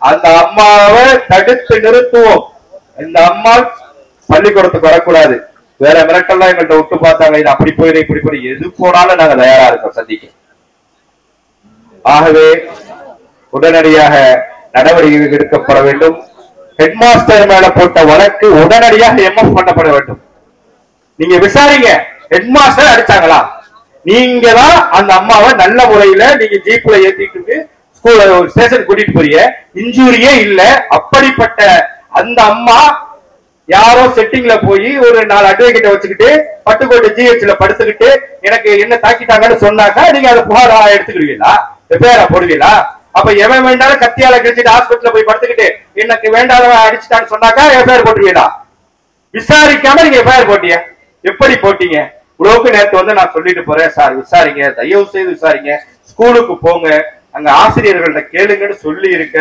அந்த அம்மாவை தடுத்து நிறுத்துவோம். இந்த அம்மா பள்ளிக்கூடத்துக்கு வரக்கூடாது. வேற மிரட்டெல்லாம் எங்கள்கிட்ட விட்டு பார்த்தாங்க, இது அப்படி போயிடும் இப்படி போய் எது போனாலும் நாங்க தயாரா இருக்கோம் சந்திக்க. ஆகவே உடனடியாக நடவடிக்கை எடுக்கப்பட வேண்டும். ஹெட்மாஸ்டர் மேல போட்ட வழக்கு உடனடியாக MF பண்ணப்பட வேண்டும். நீங்க விசாரிங்க, ஹெட்மாஸ்டர் அடிச்சாங்களா? நீங்க தான் அந்த அம்மாவை நல்ல முறையில நீங்க ஜீப்ல ஏத்திட்டு ஸ்கூல் ஸ்டேஷன் கூட்டிட்டு போறீங்க, இன்ஜூரியே இல்ல. அப்படிப்பட்ட அந்த அம்மா யாரோ செட்டிங்ல போய் ஒரு 4 அட்வொகேட்டை வச்சுக்கிட்டு பட்டுக்கோட்டை GHல படுத்துக்கிட்டு எனக்கு என்ன தாக்கிட்டாங்கன்னு சொன்னாக்கா நீங்க அதை புகாரா எடுத்துக்கிடுவீங்களா? எஃப்ஐஆர் போடுவீங்களா? அப்ப எவன் வேண்டாலும் கத்தியால கிழிச்சிட்டு ஹாஸ்பிட்டல்ல போய் படுத்துக்கிட்டு எனக்கு வேண்டாதவன் அடிச்சுட்டான்னு சொன்னாக்கா எஃப்ஐஆர் போட்டுருவீங்களா? விசாரிக்காம நீங்க எஃப்ஐஆர் போட்டீங்க. எப்படி போட்டீங்க? உழவுக்கு நேரத்து வந்து நான் சொல்லிட்டு போறேன் சார், விசாரிங்க, தயவு செய்து விசாரிங்க, ஸ்கூலுக்கு போங்க, அங்க ஆசிரியர்கள்ட்ட கேளுங்கன்னு சொல்லி இருக்க.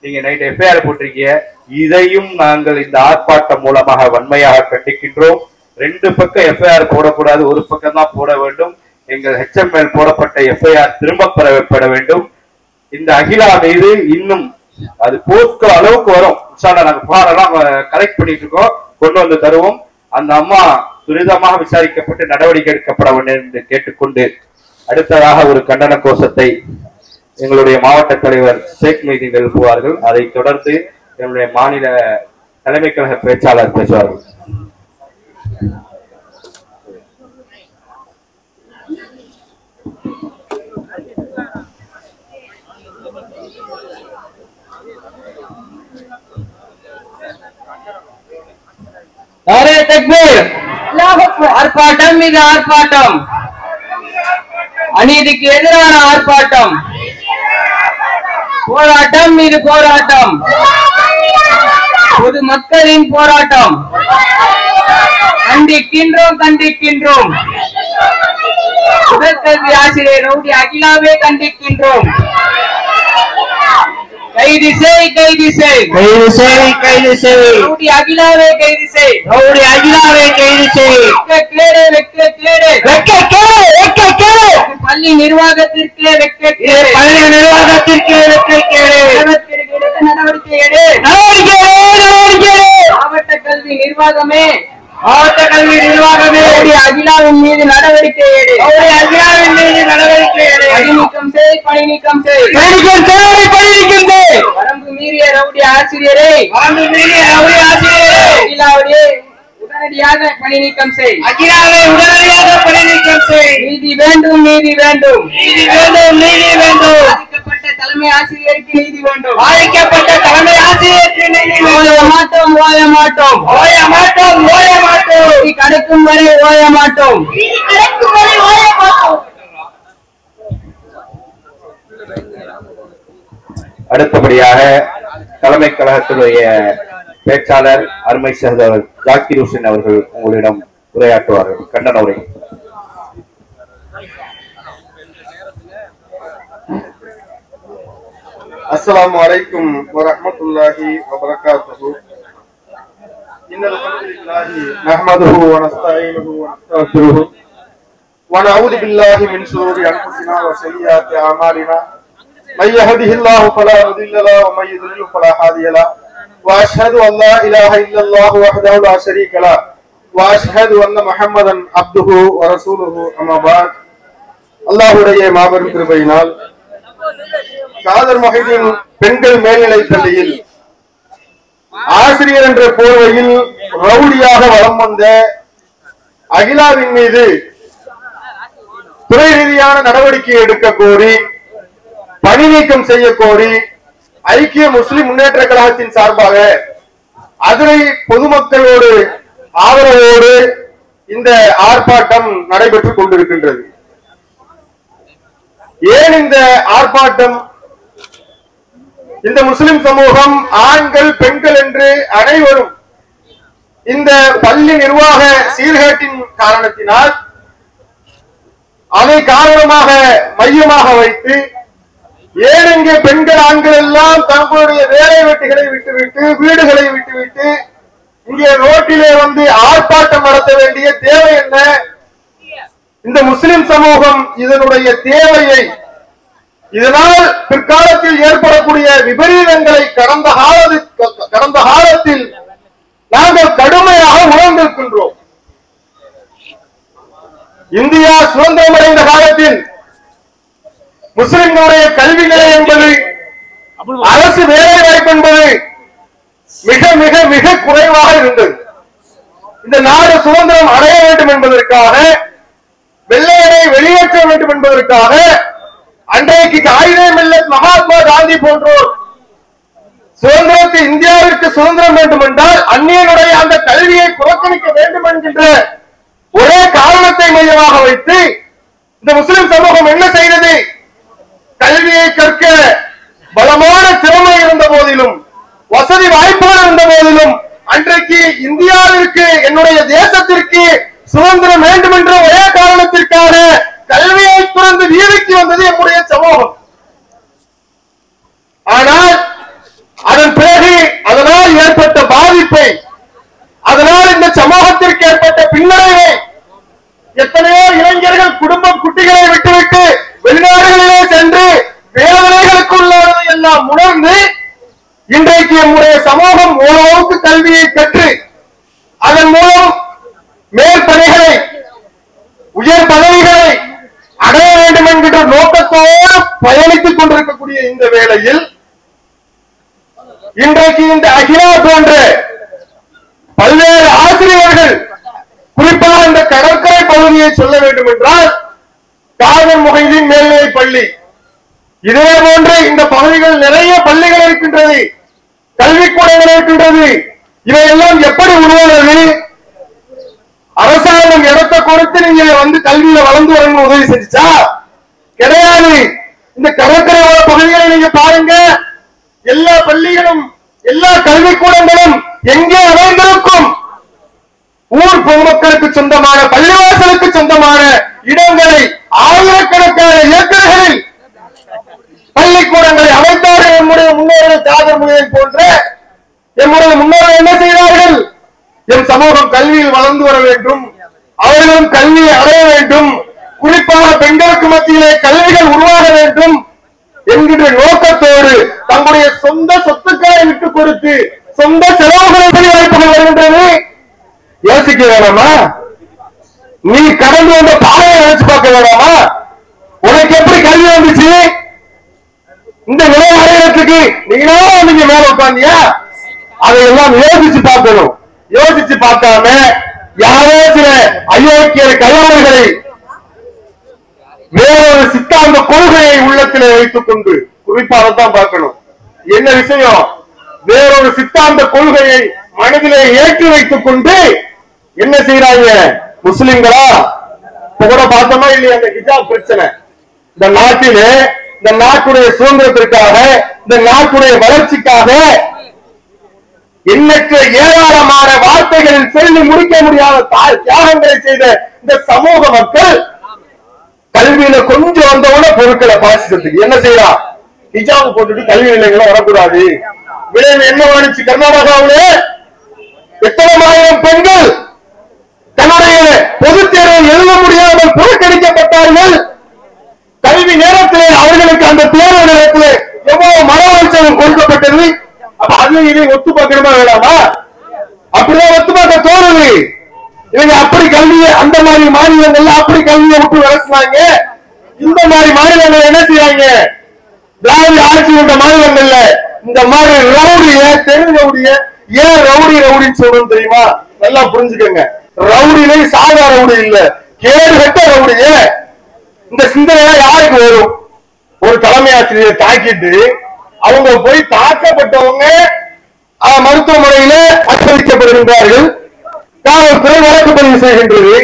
நீங்க நைட் எஃப்ஐஆர் போட்டிருக்கீங்க. இதையும் நாங்கள் இந்த ஆர்ப்பாட்டம் மூலமாக வன்மையாக கண்டிக்கின்றோம். 2 பக்கம் எஃப்ஐஆர் போடக்கூடாது, ஒரு பக்கம் தான் போட வேண்டும். எங்கள் HML போடப்பட்ட எஃப்ஐஆர் திரும்ப பெறப்பட வேண்டும். இந்த அகிலா மீது இன்னும் அது போஸ்கோ அளவுக்கு வரும். நாங்க புகாரெல்லாம் கலெக்ட் பண்ணிட்டு இருக்கோம், கொண்டு வந்து தருவோம். அந்த அம்மா துரிதமாக விசாரிக்கப்பட்டு நடவடிக்கை எடுக்கப்பட வேண்டும் என்று கேட்டுக்கொண்டு அடுத்ததாக ஒரு கண்டன கோஷத்தை எங்களுடைய மாவட்ட தலைவர் ஷேக் மீது எழுப்புவார்கள். அதை தொடர்ந்து எங்களுடைய மாநில தலைமை கழக பேச்சாளர் பேசுவார்கள். ஆர்ப்பாட்டம் மீது ஆர்ப்பாட்டம், அநீதிக்கு எதிரான ஆர்ப்பாட்டம், போராட்டம் மீது போராட்டம், பொதுமக்களின் போராட்டம். கண்டிக்கின்றோம் கண்டிக்கின்றோம். உடற்கல்வி ஆசிரியர் ரவுடி அகிலாவை கண்டிக்கின்றோம். கைது செய் கைது செய் கைது செய் கைது செய் ரவுடி அகிலாவை கைது செய் ரவுடி அகிலாவை கைது செய். கேடு வெக்க கேடு வெக்க கேடு வெக்க கேடு. பள்ளி நிர்வாகத்திற்கு வெக்க கேடு. பள்ளி நிர்வாகத்திற்கு வெக்க கேடு. நடவடிக்கை எடு நடவடிக்கை நடவடிக்கை. மாவட்ட கல்வி நிர்வாகமே மாவட்ட கல்வி நிர்வாகமே அகிலாவின் மீது நடவடிக்கை எடு. அகிலாவின் மீது நடவடிக்கை எடு. பணி நீக்கம் செய் பணி நீக்கம் செய். வரம்பு மீறிய ரவுடி ஆசிரியரை அகிலாவுடைய உடனடியாக பணி நீக்கம் செய். அகிலாவை உடனடியாக பணி நீக்கம் செய். நீதி வேண்டும் நீதி வேண்டும் நீதி வேண்டும் நீதி வேண்டும். பாதிக்கப்பட்ட தலைமை ஆசிரியருக்கு நீதி வேண்டும். பாதிக்கப்பட்ட தலைமை ஆசிரியருக்கு நீதி வேண்டும். ஓய மாட்டோம் ஓய மாட்டோம் ஓய மாட்டோம் ஓய மாட்டோம். நீதி கிடைக்கும் வரை ஓய மாட்டோம். அடுத்தபடியாக தலைமை கழகத்துடைய பேச்சாளர் அருமை சகோதரர் ஜாக்கிர் ஹுசைன் அவர்கள் உங்களிடம் உரையாற்றுவார்கள். கண்டன உரை. السلام عليكم ورحمة الله وبركاته. إن الحمد لله نحمده ونستعينه ونستغفره ونعوذ بالله من شرور أنفسنا وسيئات أعمالنا. من يهده الله فلا مضل له ومن يضلل فلا هادي له. وأشهد أن لا إله إلا الله وحده لا شريك له وأشهد أن محمدا عبده ورسوله. أما بعد. அல்லாஹ்வுடைய மாபெரும் கிருபையினால் காதர் மொஹிதீன் பெண்கள் மேல்நிலைப் பள்ளியில் ஆசிரியர் என்ற போர்வையில் ரவுடியாக வலம் வந்த அகிலாவின் மீது துறை ரீதியான நடவடிக்கை எடுக்க கோரி, பணி நீக்கம் செய்ய கோரி ஐக்கிய முஸ்லிம் முன்னேற்ற கழகத்தின் சார்பாக அதிரை பொதுமக்களோடு ஆதரவோடு இந்த ஆர்ப்பாட்டம் நடைபெற்றுக் கொண்டிருக்கின்றது. ஏன் இந்த ஆர்ப்பாட்டம் இந்த முஸ்லிம் சமூகம் ஆண்கள் பெண்கள் என்று அனைவரும் இந்த பள்ளி நிர்வாக சீர்கேட்டின் காரணத்தினால் அதை காரணமாக மையமாக வைத்து ஏன் இங்கே பெண்கள் ஆண்கள் எல்லாம் தங்களுடைய வேலை வெட்டிகளை விட்டுவிட்டு வீடுகளை விட்டுவிட்டு இங்கே ரோட்டிலே வந்து ஆர்ப்பாட்டம் நடத்த வேண்டிய தேவை என்ன? இந்த முஸ்லிம் சமூகம் இதனுடைய தேவையை, இதனால் பிற்காலத்தில் ஏற்படக்கூடிய விபரீதங்களை கடந்த காலத்தில் நாங்கள் கடுமையாக உணர்ந்திருக்கின்றோம். இந்தியா சுதந்திரம் அடைந்த காலத்தில் முஸ்லிம்களுடைய கல்வி நிலை என்பது, அரசு வேலை வாய்ப்பு என்பது மிக மிக மிக குறைவாக இருந்தது. இந்த நாடு சுதந்திரம் அடைய வேண்டும் என்பதற்காக, வெள்ளையரை வெளியேற்ற வேண்டும் என்பதற்காக அன்றைக்கு காயிதே மில்லத் மகாத்மா காந்தி போன்றோர் சுதந்திரத்தை, இந்தியாவிற்கு சுதந்திரம் வேண்டும் என்றால் அந்நியனுடைய அந்த கல்வியை புறக்கணிக்க வேண்டும் என்கின்ற ஒரே காரணத்தை மையமாக வைத்து இந்த முஸ்லிம் சமூகம் என்ன செய்தது? கல்வியை கற்க பலமான திறமை இருந்த போதிலும், வசதி வாய்ப்புகள் இருந்த போதிலும், அன்றைக்கு இந்தியாவிற்கு, என்னுடைய தேசத்திற்கு சுதந்திரம் வேண்டும் என்ற ஒரே காரணத்திற்காக கல்வியை துறந்து வீதிக்கு வந்தது நம்முடைய சமூகம். ஆனால் அதன் பிறகு அதனால் ஏற்பட்ட பாதிப்பை, அதனால் இந்த சமூகத்திற்கு ஏற்பட்ட பின்னடைவை எத்தனையோ இளைஞர்கள் குடும்பம் குட்டிகளை விட்டுவிட்டு வெளிநாடுகளிலே சென்று வேதனைகளுக்கு உள்ளதை எல்லாம் உணர்ந்து இன்றைக்கு நம்முடைய சமூகம் ஓரளவுக்கு கல்வியை கற்று அதன் மூலம் மேல் பணிகளை, உயர் பதவிகளை அடைய வேண்டும் என்கின்ற நோக்கத்தோடு பயணித்துக் கொண்டிருக்கக்கூடிய இந்த வேளையில் இன்றைக்கு இந்த அகிலா போன்ற பல்வேறு ஆசிரியர்கள், குறிப்பாக இந்த கடற்கரை பகுதியை சொல்ல வேண்டும் என்றால் காதர் முகைதீன் மேல்நிலை பள்ளி, இதே போன்று இந்த பகுதிகள் நிறைய பள்ளிகள் இருக்கின்றது, கல்விக்கூடங்கள் இருக்கின்றது. இவையெல்லாம் எப்படி உருவானது? அரசாங்கம் இடத்தை கொடுத்து நீங்க வந்து கல்வியில வளர்ந்து வரணும் உதவி செஞ்சுச்சா? கிடையாது. இந்த கடற்கரை பகுதிகளை நீங்க பாருங்க, எல்லா பள்ளிகளும் எல்லா கல்விக்கூடங்களும் எங்கே அமைந்திருக்கும்? ஊர் பொதுமக்களுக்கு சொந்தமான, பள்ளிவாசலுக்கு சொந்தமான இடங்களை ஆயிரக்கணக்கான ஏக்கர்களில் பள்ளிக்கூடங்களை அமைத்தார்கள் நம்முடைய முன்னோர்கள். காதர் முகைதீன் போன்ற நம்முடைய முன்னோர்கள் என்ன செய்தார்கள்? என் சமூகம் கல்வியில் வளர்ந்து வர வேண்டும், அவர்களும் கல்வியை அடைய வேண்டும், குறிப்பாக பெண்களுக்கு மத்தியிலே கல்விகள் உருவாக வேண்டும் என்கின்ற நோக்கத்தோடு தங்களுடைய சொந்த சொத்துக்களை விட்டுக் கொடுத்து சொந்த செலவுகளை வாய்ப்புகள் வருகின்றது. யோசிக்க வேணாமா? நீ கடந்து வந்த பாதையை நினைச்சு பார்க்க வேணாமா? உனக்கு எப்படி கல்வி வந்துச்சு? இந்த நிலை அடையிறதுக்கு நீங்க மேல உட்காந்தியா? அதையெல்லாம் யோசிச்சு பார்க்கணும். யோசிச்சு பார்க்காம யாரோ சில அயோக்கிய கல்யாணிகளை வேறொரு சித்தாந்த கொள்கையை உள்ளத்திலே வைத்துக் கொண்டு, குறிப்பாக தான் பார்க்கணும். என்ன விஷயம்? வேறொரு சித்தாந்த கொள்கையை மனதிலே ஏற்றி வைத்துக் கொண்டு என்ன செய்யறாங்க? முஸ்லிம்களா கூட பார்த்தோமா இல்லையா? அந்த ஹிஜாப் பிரச்சனை இந்த நாட்டிலே, இந்த நாட்டுடைய சுதந்திரத்திற்காக, இந்த நாட்டுடைய வளர்ச்சிக்காக எண்ணற்ற ஏராளமான வார்த்தைகளில் சொல்லி முடிக்க முடியாத தியாகங்களை செய்த இந்த சமூக மக்கள் கல்வியில கொஞ்சம் வந்தவன பொருட்களை பாசிக்கிறதுக்கு என்ன செய்யறான்? ஹிஜாப் போட்டுட்டு கல்வி நிலையங்களை வரக்கூடாது. விளைவு என்ன வந்துச்சு? கர்நாடகாவிலே எத்தனை ஆயிரம் பெண்கள் தன்னுடைய பொதுத் தேர்வை எழுத முடியாமல் புறக்கணிக்கப்பட்டார்கள். கல்வி நேரத்திலே அவர்களுக்கு அந்த தேர்வு நேரத்திலே எவ்வளவு மன உளைச்சல் கொடுக்கப்பட்டது. அப்ப அது இதை ஒத்து பார்க்கணுமா வேணாமா? அப்படியே ஒத்து பார்க்க தோணுது. இவங்க அப்படி கல்வியை, அந்த மாதிரி மாநிலங்கள்ல அப்படி கல்வியை விட்டு வளர்த்துனாங்க. இந்த மாதிரி மாநிலங்கள் என்ன செய்யறாங்க? திராவிட ஆட்சி கொண்ட மாநிலங்கள்ல இந்த மாதிரி ரவுடிய, தெரு ரவுடிய, ஏன் ரவுடின்னு சொல்லணும் தெரியுமா? நல்லா புரிஞ்சுக்கங்க. ரவுடியிலே சாதா ரவுடி இல்ல, கேடு கட்ட ரவுடிய. இந்த சிந்தனை யாருக்கு வரும்? ஒரு தலைமை ஆசிரியர் தாக்கிட்டு அவங்க போய் தாக்கப்பட்டவங்க மருத்துவமனையில அனுமதிக்கப்படுகின்றார்கள். காவல்துறை வழக்கு பதிவு செய்கின்றது.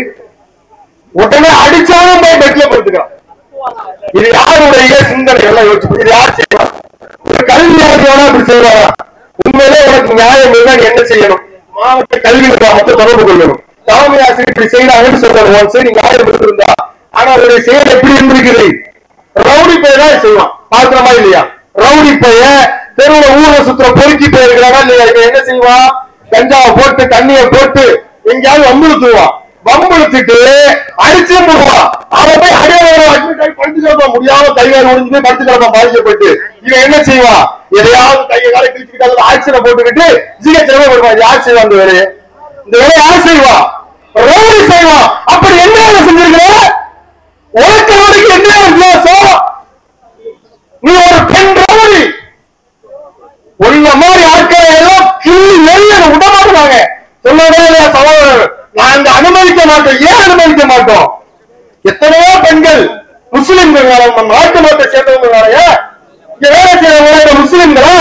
உடனே அடிச்சாலும் போய் பெட்ல படுத்துக்கிறான். இது யாருடைய சிந்தனை? எல்லாம் யோசிச்சு, இது யார் செய்யலாம்? ஒரு கல்வியாளர்களோட அப்படி செய்வாரா? உண்மையிலே உனக்கு நியாயம் இருந்தா என்ன செய்யணும்? மாவட்ட கல்வி நிர்வாகத்தை தொடர்பு கொள்ளணும். தலைமை ஆசிரியர் இப்படி செய்யறாங்கன்னு சொல்றாங்க, சரி நியாயம் இருந்திருந்தா. ஆனா அவருடைய செயல் எப்படி இருந்திருக்குது? ரவுடி பையன் தான் செய்வான். பாக்குறமா இல்லையா? ரவுடி பையன் தெருவுல ஊரை சுத்துற பொறுக்கி போயிருக்கிறானா இல்லையா? இவன் என்ன செய்வான்? கஞ்சாவை போட்டு தண்ணியை போட்டு எங்கேயாவது வம்புழுத்துவான். வம்புழுத்துட்டு அடிச்சு போடுவான். அவன் போய் அடையாளம் படுத்து கிடப்பான். முடியாம கைகால் ஒழிஞ்சு போய் படுத்து கிடப்பான் பாதிக்கப்பட்டு. இவன் என்ன செய்வான்? எதையாவது கையை காலை கிழிச்சுக்கிட்டு ஆக்சிடென்ட் போட்டுக்கிட்டு ஜிஹெச்ல வருவான். யார் செய்வான் இந்த வேலையை? இந்த வேலையை யார் செய்வான்? ரவுடி செய்வான். அப்படி என்ன செஞ்சிருக்கிற? உனக்கு என்ன வித்தியாசம்? நீ ஒரு பெண் ரவுடி. உள்ள மாதிரி ஆட்களை எல்லாம் கிள்ளி நெறிய விடமாட்டாங்க. சொல்லுங்க சகோதரர், நாங்க அனுமதிக்க மாட்டோம். ஏன் அனுமதிக்க மாட்டோம்? எத்தனையோ பெண்கள் முஸ்லிம்கள் நாட்டு மதத்தை சேர்ந்தவங்க இங்க வேலை செய்யறவங்க முஸ்லிம்களா?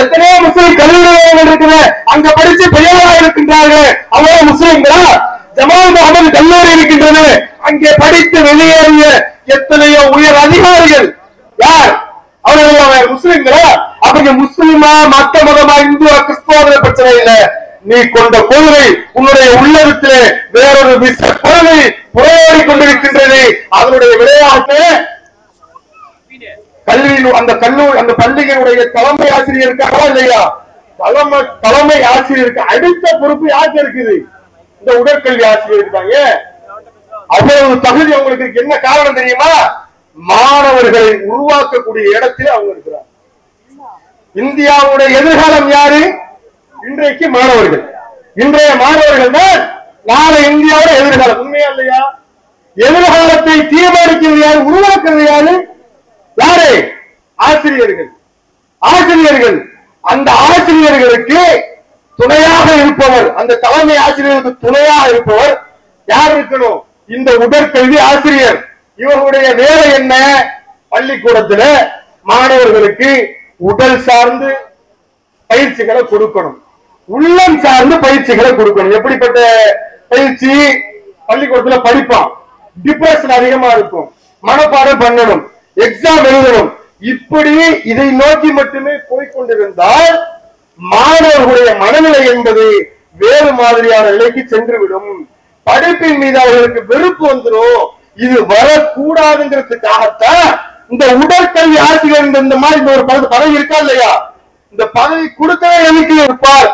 எத்தனையோ முஸ்லிம் கல்வி நிலையங்கள் இருக்குது, அங்க படிச்சு பெரியவர்களாக இருக்கின்றார்கள். அவங்க முஸ்லிம்களா? ஜமால் முகமது கல்லூரி இருக்கின்றது, அங்கே படித்து வெளியேறிய எத்தனையோ உயர் அதிகாரிகள் யார்? அவர்கள் முஸ்லிம்களா? அவங்க முஸ்லிமா மத்த மதமா இந்துவா கிறிஸ்துவ பிரச்சனை இல்லை. நீ கொண்ட கொள்கை உன்னுடைய உள்ளத்திலே வேறொரு விஷ கொள்கை புறையோடி கொண்டிருக்கின்றது. அதனுடைய விளையாட்டு கல்வியின் அந்த பள்ளிகளுடைய தலைமை ஆசிரியர் இருக்காங்களா இல்லையா? தலைமை ஆசிரியருக்கு அடுத்த பொறுப்பு யாருக்கு இருக்குது? இந்த உடற்கல்வி ஆசிரியர் இருக்காங்க. அவ்வளவு தகுதி அவங்களுக்கு என்ன காரணம் தெரியுமா? மாணவர்களை உருவாக்கக்கூடிய இடத்தில் அவங்க இருக்கிறார். இந்தியாவுடைய எதிர்காலம் யாரு? இன்றைக்கு மாணவர்கள். இன்றைய மாணவர்கள் தான் நாளை இந்தியாவோட எதிர்காலம். உண்மையா இல்லையா? எதிர்காலத்தை தீர்மானிக்கிறது யாரு? உருவாக்குறது யாரு? யாரு? ஆசிரியர்கள். ஆசிரியர்கள். அந்த ஆசிரியர்களுக்கு துணையாக இருப்பவர், அந்த தலைமை ஆசிரியருக்கு துணையாக இருப்பவர் யார் இருக்கணும்? இந்த உடற்கல்வி ஆசிரியர். இவர்களுடைய வேலை என்ன? பள்ளிக்கூடத்துல மாணவர்களுக்கு உடல் சார்ந்து பயிற்சிகளை கொடுக்கணும், உள்ளம் சார்ந்து பயிற்சிகளை கொடுக்கணும். எப்படிப்பட்ட பயிற்சி? பள்ளிக்கூடத்துல படிப்பான், டிப்ரெஷன் அதிகமா இருக்கும், மனப்பாடம் பண்ணணும், எக்ஸாம் எழுதணும். இப்படி இதை நோக்கி மட்டுமே போய்கொண்டிருந்தால் மாணவர்களுடைய மனநிலை என்பது வேறு மாதிரியான நிலைக்கு சென்றுவிடும். படிப்பின் மீது அவர்களுக்கு வெறுப்பு வந்துடும். இது வரக்கூடாதுங்கிறதுக்காகத்தான் இந்த உடற்கல்வி ஆசிரியர் இந்த மாதிரி இந்த ஒரு பதவி இருக்கா இல்லையா? இந்த பதவி கொடுக்கவே எண்ணிக்கை இருப்பார்,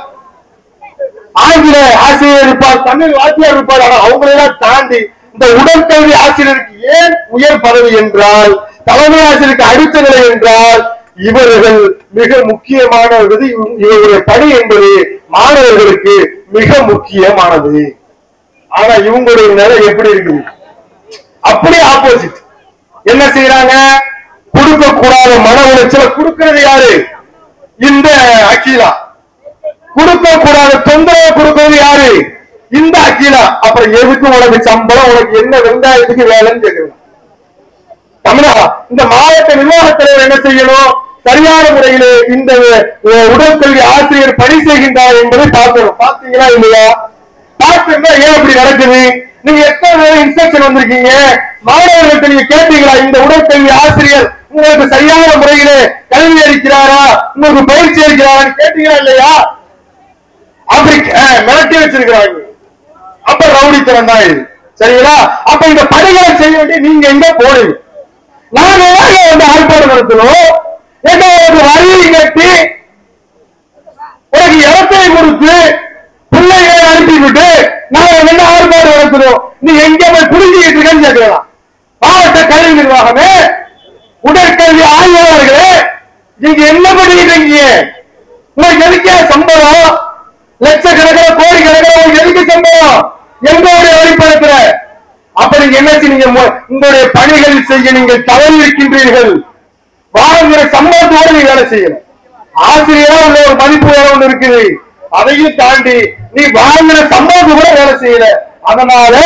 ஆங்கில ஆசிரியர் இருப்பார், தமிழ் வாத்தியார் இருப்பார். ஆனா அவங்களெல்லாம் தாண்டி இந்த உடற்கல்வி ஆசிரியருக்கு ஏன் உயர் பதவி என்றால், தலைமை ஆசிரியருக்கு அடுத்த நிலை என்றால், இவர்கள் மிக முக்கியமானது. இவருடைய பணி என்பது மாணவர்களுக்கு மிக முக்கியமானது. ஆனா இவங்களுடைய நிலை எப்படி இருக்குது? அப்படியே ஆப்போசிட். என்ன செய்யறாங்க? கொடுக்க கூடாத மன உளைச்சலை கொடுக்கிறது யாரு? இந்த அகிலா. கொடுக்க கூடாத தொந்தரவு கொடுக்கிறது யாரு? இந்த அகிலா. அப்புறம் எதுக்கு உனக்கு சம்பளம்? உனக்கு என்ன வெங்காயத்துக்கு வேலைன்னு கேட்கணும். தமிழக இந்த மாவட்ட நிர்வாகத் தலைவர் என்ன செய்யணும்? சரியான முறையிலே இந்த உடற்கல்வி ஆசிரியர் பணி செய்கின்றார் என்பதை பார்க்கணும். பார்த்தீங்களா இல்லையா? பார்த்தீங்கன்னா ஏன் அப்படி நடக்குது? நீங்க எத்தனை இன்ஸ்ட்ரக்ஷன் வந்திருக்கீங்க? மாணவர்களுக்கு நீங்க கேட்டீங்களா? இந்த உடற்கல்வி ஆசிரியர் உங்களுக்கு சரியான முறையிலே கல்வி அளிக்கிறாரா, உங்களுக்கு பயிற்சி அளிக்கிறாரான்னு கேட்டீங்களா இல்லையா? அப்படி மிரட்டி வச்சிருக்கிறாங்க. அப்ப ரவுடித்தனம் தான் இது. சரிங்களா? அப்ப இந்த பணிகளை செய்ய வேண்டிய நீங்க எங்க போறீங்க? நாங்க வந்து ஆர்ப்பாட்டம் நடத்தணும், எங்களுக்கு வரியை கட்டி உனக்கு இடத்தை கொடுத்து பிள்ளைகளை அனுப்பிவிட்டு நாங்க என்ன ஆர்ப்பாட்டம் நடத்தணும்? நீ எங்க போய் புரிஞ்சுக்கிட்டு இருக்கன்னு கேட்கலாம். மாவட்ட கல்வி நிர்வாகமே, உடற்கல்வி ஆய்வாளர்களே, நீங்க என்ன பண்ணிக்கிட்டு இருக்கீங்க? உங்களுக்கு எதுக்கே சம்பளம்? லட்சக்கணக்கில் கோடிக்கணக்கில் உங்களுக்கு எதுக்கு சம்பளம்? எங்களுடைய வழிபடுத்துற அப்ப நீங்க என்ன செய்ய? உங்களுடைய பணிகள் செய்ய நீங்கள் தவறி இருக்கின்றீர்கள். வாங்குகிற சம்பளத்தோடு நீ வேலை செய்யணும். ஆசிரியரா உள்ள ஒரு மதிப்பு வேலை ஒன்று இருக்குது, அதையும் தாண்டி நீ வாங்குகிற சம்பளத்து கூட வேலை செய்யல. அதனால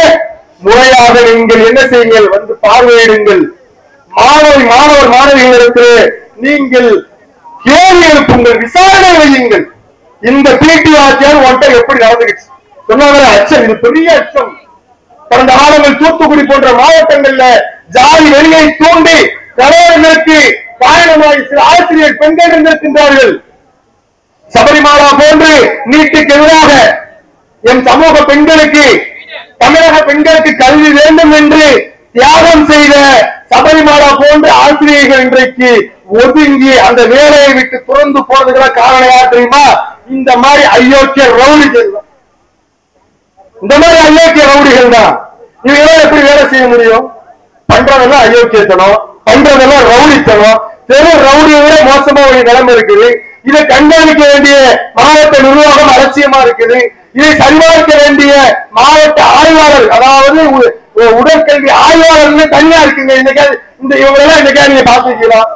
முறையாக நீங்கள் என்ன செய்யுங்கள்? வந்து பார்வையிடுங்கள். மாணவிகளுக்கு நீங்கள் கேள்வி எழுப்புங்கள், விசாரணை வையுங்கள். இந்த பிடி ஆட்சியார் ஒன்றை எப்படி நடந்துச்சு சொன்னாங்க. அச்சம், இது பெரிய அச்சம். கடந்த காலங்கள் தூத்துக்குடி போன்ற மாவட்டங்கள்ல ஜாதி வெளியை தூண்டி கலைஞர்களுக்கு காரணமாய் சில ஆசிரியர் பெண்கள் இருந்திருக்கின்றார்கள். சபரிமாலா போன்று நீட்டுக்கு எதிராக என் சமூக பெண்களுக்கு, தமிழக பெண்களுக்கு கல்வி வேண்டும் என்று தியாகம் செய்த சபரிமாலா போன்ற ஆசிரியர்கள் இன்றைக்கு ஒதுங்கி அந்த வேலையை விட்டு துறந்து போறதுக்கு காரணம் யார் தெரியுமா? இந்த மாதிரி அயோக்கிய ரவுடிகள் தான். இந்த மாதிரி அயோக்கிய ரவுடிகள் தான். இவங்க எப்படி வேலை செய்ய முடியும்? பண்றதெல்லாம் அயோக்கியத்தனம், பண்றதெல்லாம் ரவுடித்தனம். வெறும் ரவுடியை விட மோசமா ஒரு நிலைமை இருக்குது. இதை கண்காணிக்க வேண்டிய மாவட்ட நிர்வாகம் அலட்சியமா இருக்குது. இதை சரிபார்க்க வேண்டிய மாவட்ட ஆய்வாளர், அதாவது உடற்கல்வி ஆய்வாளர்கள் தனியா இருக்குங்க. இந்த இவங்களெல்லாம் இன்னைக்கா நீங்க பாத்துக்கலாம்.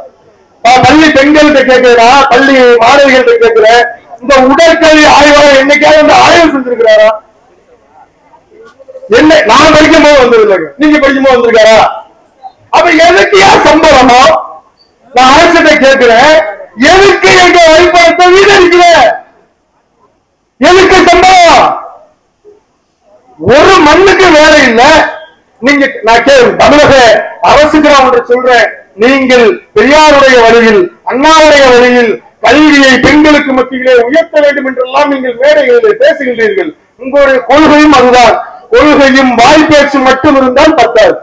பள்ளி பெண்கள்கிட்ட கேட்கிறேன், பள்ளி மாணவிகள்கிட்ட கேட்கிறேன், இந்த உடற்கல்வி ஆய்வாளர் என்னைக்காவது இந்த ஆய்வு செஞ்சிருக்கிறாரா? என்ன நான் படிக்கும் போது வந்தது இல்லைங்க, நீங்க படிக்கும் போது வந்திருக்காரா? அப்ப எதுக்கு சம்பளமோ? நான் அரசிட்ட கேட்கிறேன், எதுக்கு எங்க வழிபடத்தை வீணடிக்கிற? எதுக்கு சம்பளம்? ஒரு மண்ணுக்கு வேலை இல்ல. நீங்க நான் தமிழக அரசுக்கு நான் ஒன்று சொல்றேன், நீங்கள் பெரியாருடைய வழியில், அண்ணாவுடைய வழியில் கல்வியை பெண்களுக்கு மத்தியிலே உயர்த்த வேண்டும் என்றெல்லாம் நீங்கள் மேடைகளில் பேசுகின்றீர்கள். உங்களுடைய கொள்கையும் அதுதான். கொள்கையும் வாய்ப்பேச்சு மட்டும் இருந்தால் பத்தாது.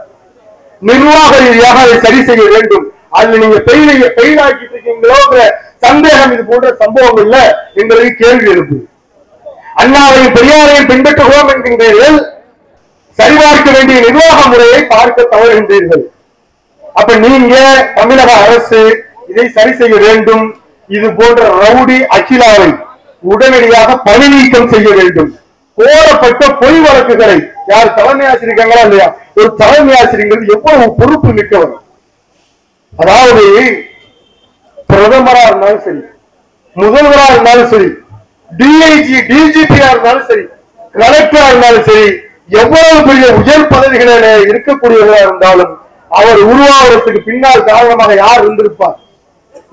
நிர்வாக ரீதியாக அதை சரி செய்ய வேண்டும். அதுல நீங்க பெயிலாக்கிட்டு இருக்கீங்களோங்கிற சந்தேகம் இது போன்ற சம்பவங்கள்ல எங்களுக்கு கேள்வி எழுப்பு. அண்ணாவையும் பெரியாரையும் பின்பற்றுவோம் என்கின்றீர்கள், சரிபார்க்க வேண்டிய நிர்வாக முறையை பார்க்க தவறுகின்றீர்கள். அப்ப நீங்க தமிழக அரசு இதை சரி செய்ய வேண்டும். இது போன்ற ரவுடி அகிலாவை உடனடியாக பணி நீக்கம் செய்ய வேண்டும். கோரப்பட்ட பொய் வழக்குகளை யார் தலைமை ஆசிரியர்களா இல்லையா? ஒரு தலைமை ஆசிரியர்கள் எவ்வளவு பொறுப்பு மிக்கவர். அதாவது பிரதமரா இருந்தாலும் சரி, முதல்வரா இருந்தாலும் சரி, டிஐஜி டிஜிபியா இருந்தாலும் சரி, கலெக்டரா இருந்தாலும் சரி, எவ்வளவு பெரிய உயர் பதவிகளில் இருக்கக்கூடியவர்களா இருந்தாலும் அவர் உருவாவதற்கு பின்னால் காரணமாக யார் இருந்திருப்பார்?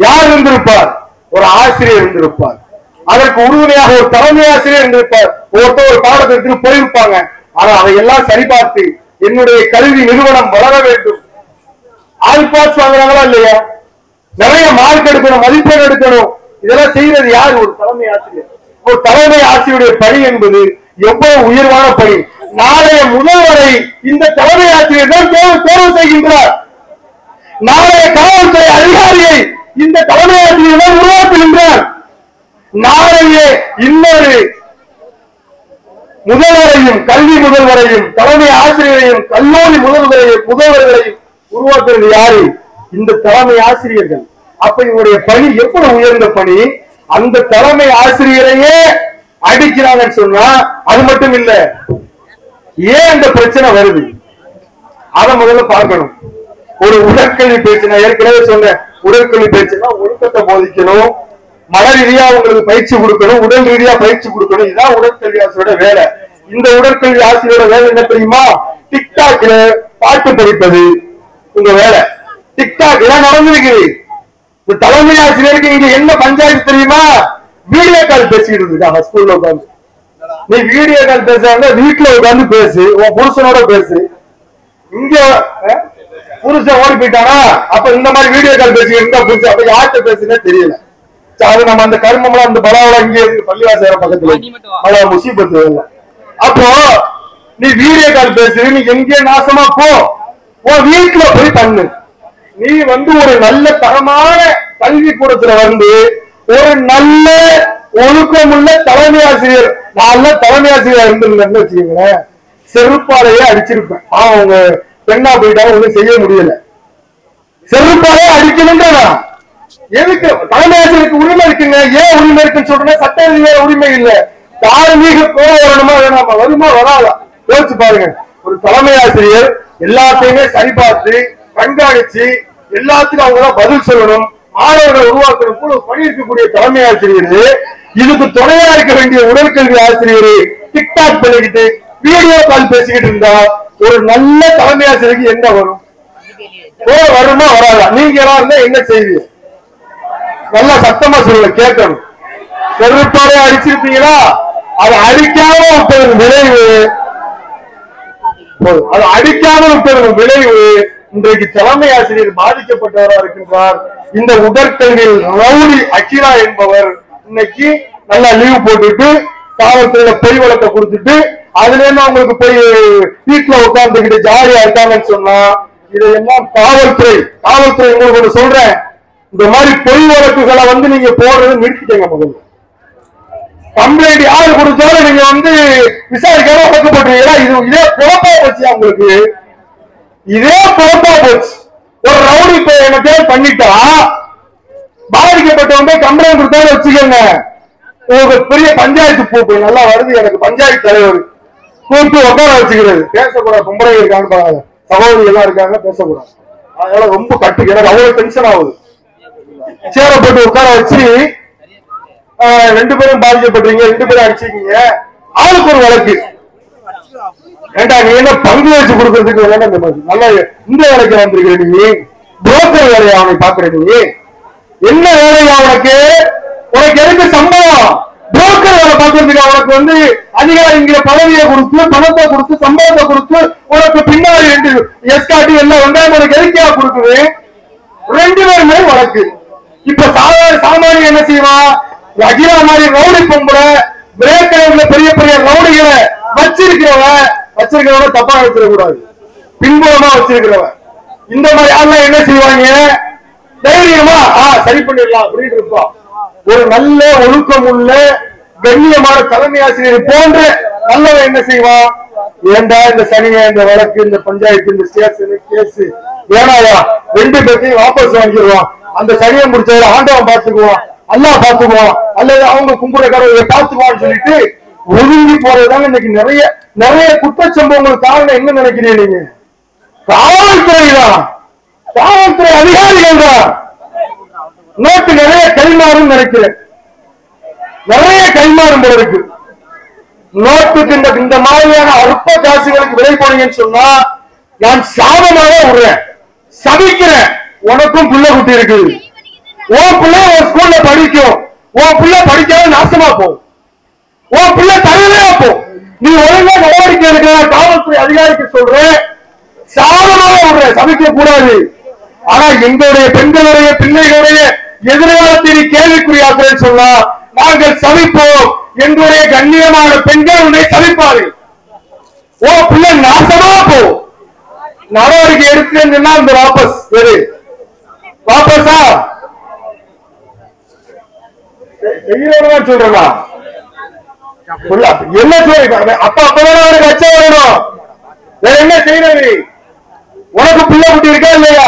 யார் இருந்திருப்பார்? ஒரு ஆசிரியர் இருந்திருப்பார். அதற்கு உறுதுணையாக ஒரு தலைமை ஆசிரியர் இருந்திருப்பார். ஒருத்தர் ஒரு பாடத்திற்கு போயிருப்பாங்க. ஆனா அதையெல்லாம் சரிபார்த்து என்னுடைய கல்வி நிறுவனம் வளர வேண்டும். ஆல் பாஸ் வாங்குறாங்களா இல்லையா? நிறைய மார்க் எடுக்கணும், மதிப்பெண் எடுக்கணும். இதெல்லாம் செய்யறது யார்? ஒரு தலைமை ஆசிரியர். ஒரு தலைமை ஆசிரியருடைய பணி என்பது எவ்வளவு உயர்வான பணி. நாளைய முதல்வரை இந்த தலைமை ஆசிரியர் தான் தேர்வு செய்கின்றார். நாளைய காவல்துறை அதிகாரியை இந்த தலைமை ஆசிரியர் தான் உருவாக்குகின்றார். நாளைய இன்னொரு முதல்வரையும், கல்வி முதல்வரையும், தலைமை ஆசிரியரையும், கல்லூரி முதல்வர்களையும் உருவாக்குறது யாரு? இந்த தலைமை ஆசிரியர்கள். அப்ப இவருடைய பணி எவ்வளவு உயர்ந்த பணி. அந்த தலைமை ஆசிரியரையே அடிக்கிறாங்கன்னு சொன்னா அது மட்டும் இல்ல, ஏன் இந்த பிரச்சனை வருது அதை முதல்ல பார்க்கணும். ஒரு உடற்கல்வி பேச்சு, நான் ஏற்கனவே சொன்னேன், உடற்கல்வி பேச்சுன்னா ஒழுக்கத்தை போதிக்கணும், மன ரீதியா உங்களுக்கு பயிற்சி கொடுக்கணும், உடல் ரீதியா பயிற்சி கொடுக்கணும். இதுதான் உடற்கல்வி ஆசிரியரோட வேலை. இந்த உடற்கல்வி ஆசிரியரோட வேலை என்ன தெரியுமா? டிக்டாக்ல பாட்டு படிப்பது உங்க வேலை. டிக்டாக் எல்லாம் நடந்திருக்குது. இந்த தலைமை ஆசிரியருக்கு இங்க என்ன பஞ்சாயத்து தெரியுமா? வீடியோ கால் பேசிட்டு இருக்காங்க ஸ்கூல்ல உட்காந்து. நீ வீடியோ கால் பேசுறாங்க, வீட்டுல உட்காந்து பேசு, உன் புருஷனோட பேசு. இங்க புருஷன் ஓடி போயிட்டானா, அப்ப இந்த மாதிரி வீடியோ கால் பேசிக்கிட்டு புருஷன் அப்ப யார்கிட்ட பேசுனே தெரியல. அது நம்ம அந்த கர்மம்லாம் அந்த பலாவெல்லாம் இங்கே இருக்கு, பள்ளிவாசல பக்கத்துல முசீபத்து. அப்போ நீ வீடியோ கால் பேசு, நீ எங்கே நாசமா போ, உன் வீட்டுல போய் பண்ணு. நீ ஒரு நல்ல தரமான கல்வி கூடத்துல ஒரு நல்ல ஒழுக்கமுள்ள தலைமை ஆசிரியர், நான் தலைமை ஆசிரியர் இருந்திருந்தேன்னு வச்சுக்கீங்களேன், செருப்பாலையே அடிச்சிருப்பேன். அவங்க பெண்ணா போயிட்டாலும் ஒண்ணும் செய்ய முடியல. செருப்பாலே அடிக்கணும்ன்றா எதுக்கு? தலைமை ஆசிரியருக்கு உரிமை இருக்குங்க. ஏன் உரிமை இருக்குன்னு சொல்றேன், சட்ட ரீதியான உரிமை இல்ல, தார்மீக கோபம் வரணுமா வேணாமா, வருமா வராதா யோசிச்சு பாருங்க. ஒரு தலைமை ஆசிரியர் எல்லாத்தையுமே சரிபார்த்து கண்காணிச்சு எல்லாத்துக்கும் அவங்கதான் பதில் சொல்லணும், மாணவர்களை உருவாக்கணும் கூட பணி இருக்கக்கூடிய தலைமை ஆசிரியர் இதுக்கு துணையா இருக்க வேண்டிய உடற்கல்வி ஆசிரியர் டிக்டாக் பண்ணிக்கிட்டு வீடியோ கால் பேசிக்கிட்டு இருந்தா ஒரு நல்ல தலைமை ஆசிரியருக்கு என்ன வரும்? வருமா வராதா? நீங்க இருந்தா என்ன செய்வீங்க? நல்லா சத்தமா சொல்லுங்க, கேட்கணும். செருப்பாலே அடிச்சிருப்பீங்களா? அதை அடிக்காம விட்டதன் விளைவு, அது அடிக்காம விட்டதன் விளைவு இன்றைக்கு தலைமை ஆசிரியர் பாதிக்கப்பட்டவராக இருக்கின்றார். இந்த உடற்கல்வியில் ரவுடி அகிலா என்பவர் இன்னைக்கு நல்லா லீவ் போட்டுட்டு காவல்துறையில பொய் வழக்க கொடுத்துட்டு அதுல இருந்து அவங்களுக்கு போய் வீட்டுல உட்கார்ந்துகிட்டு ஜாலியா இருக்காங்கன்னு சொன்னா இதையெல்லாம் காவல்துறை உங்களுக்கு ஒண்ணு சொல்றேன், இந்த மாதிரி பொய் வழக்குகளை நீங்க போடுறது நிறுத்திட்டீங்க. முதல்ல கம்ப்ளைண்ட் யாரு கொடுத்தாலும் நீங்க விசாரிக்காம வழக்கு போட்டுருக்கீங்களா? இதே குழப்பா போச்சு உங்களுக்கு, இதே குழப்பா போச்சு. ஒரு ரவுடி என்ன பண்ணிட்டா பாதிக்கப்பட்டவங்க கம்ப்ளைண்ட் கொடுத்தாலும் வச்சுக்கோங்க, உங்களுக்கு பெரிய பஞ்சாயத்து பூப்பு நல்லா வருது, எனக்கு பஞ்சாயத்து தலைவர் கூப்பிட்டு உட்கார வச்சுக்கிறது. பேசக்கூடாது, பொம்பளை இருக்காங்க, சகோதரி எல்லாம் இருக்காங்க, பேசக்கூடாது. அதனால ரொம்ப கட்டு, எனக்கு அவ்வளவு டென்ஷன் ஆகுது. சேர போட்டு உட்கார வச்சு 2 பேரும் பாதிக்கப்பட்டீங்க, 2 பேரும் அடிச்சிருக்கீங்க, ஆளுக்கு ஒரு வழக்கு. ஏண்டா நீ என்ன பங்கு வச்சு கொடுக்கறதுக்கு நல்லா இந்த வேலைக்கு வந்திருக்கிற, நீ புரோக்கர் வேலையை அவனை பாக்குற, நீ என்ன வேலையா உனக்கு எதுக்கு சம்பளம்? புரோக்கர் வேலை பார்க்கறதுக்கு அவனுக்கு அதிகாரிங்கிற பதவியை கொடுத்து பணத்தை கொடுத்து சம்பளத்தை கொடுத்து உனக்கு பின்னாடி 2 எஸ்காட்டி எல்லாம் வெங்காயம் உனக்கு எதுக்கா கொடுக்குது? 2 பேருமே வழக்கு. இப்ப சாமானிய என்ன செய்வான்? அகிலா மாதிரி ரவுடி பொம்பளை பிரேக்கர்ல பெரிய பெரிய ரவுடிகளை வச்சிருக்கிறவன் தப்பா வச்சிடக்கூடாது, பின்புலமா வச்சிருக்கிறவன். இந்த மாதிரி ஆள்லாம் என்ன செய்வாங்க? தைரியமா சரி பண்ணிடலாம் அப்படின்னு இருப்பான். ஒரு நல்ல ஒழுக்கம் உள்ள கண்ணியமான தலைமை ஆசிரியர் போன்ற நல்லவன் என்ன செய்வான்? ஏண்டா இந்த சனியா, இந்த வழக்கு, இந்த பஞ்சாயத்து, இந்த ஸ்டேஷன் கேஸ் வேணாயா, 2 பேர்த்தையும் வாபஸ் வாங்கிடுவான். அந்த சனியை முடிச்சவரை ஆண்டவன் பார்த்துக்குவான், அல்லாஹ் பார்த்துக்குவான், அல்லது அவங்க கும்புற கடவுளை பார்த்துக்குவான்னு சொல்லிட்டு ஒதுங்கி போறதுதாங்க இன்னைக்கு நிறைய குற்றச்சம்பவங்கள் காரணம். என்ன நினைக்கிறீங்க நீங்க? காவல்துறை தான், காவல்துறை அதிகாரிகள் தான். நோட்டு நிறைய கைமாறும் நினைக்கிறேன், நிறைய கைமாறும் போல இருக்கு. நோட்டுக்கு இந்த மாதிரியான அற்ப காசுகளுக்கு விலை போனீங்கன்னு சொன்னா நான் சாபமாக விடுறேன், சபிக்கிறேன். உனக்கும் பிள்ளை குட்டி இருக்கு, உன் பிள்ளை ஒரு ஸ்கூல்ல படிக்கும், உன் பிள்ளை படிக்காத நாசமா போகும், உன் பிள்ளை தருவதே போ. நீ ஒழுங்கா நடவடிக்கை எடுக்கிற காவல்துறை அதிகாரிக்கு சொல்றேன், சாபமாக விடுறேன், சபிக்க கூடாது. ஆனா எங்களுடைய பெண்களுடைய பிள்ளைகளுடைய எதிர்காலத்தை கேள்விக்குறியாக்குறேன்னு சொன்னா நாங்கள் சபிப்போம். எங்களுடைய கண்ணியமான பெண்கள் உன்னை சபிப்பார்கள். ஓ பிள்ளை நாசமா போ, நடவடிக்கை எடுத்துன்னா இந்த வாபஸ் வாபஸா செய்யறவங்க சொல்றா என்ன சொல்ற? அப்பதான் அவருக்கு அச்சம் வரணும். வேற என்ன செய்யறது? உனக்கு பிள்ளை குட்டி இருக்கா இல்லையா?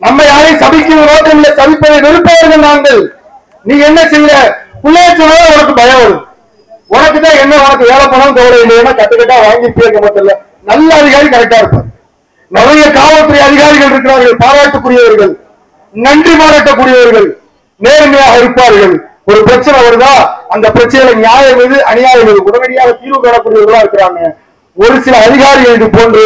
நம்ம யாரையும் சபிக்கும் நோக்கம் இல்லை, சபிப்பதை வெறுப்பவர்கள் நாங்கள். நீ என்ன செய்யற? பிள்ளைய சொல்ல உனக்கு பயம் வருது. உனக்கு தான் என்ன, உனக்கு வேலை பணம் தோட இல்லைன்னா கட்டுக்கட்டா வாங்கி பேச மாட்டல. நல்ல அதிகாரி கரெக்டா இருப்பார். நிறைய காவல்துறை அதிகாரிகள் இருக்கிறார்கள், பாராட்டக்கூடியவர்கள், நன்றி பாராட்டக்கூடியவர்கள், நேர்மையாக இருப்பார்கள். ஒரு பிரச்சனை வருதா, அந்த பிரச்சனையில நியாயம் எது அநியாயம் எது உடனடியாக தீர்வு காணக்கூடியவர்களா இருக்கிறாங்க. ஒரு சில அதிகாரிகள் இது போன்று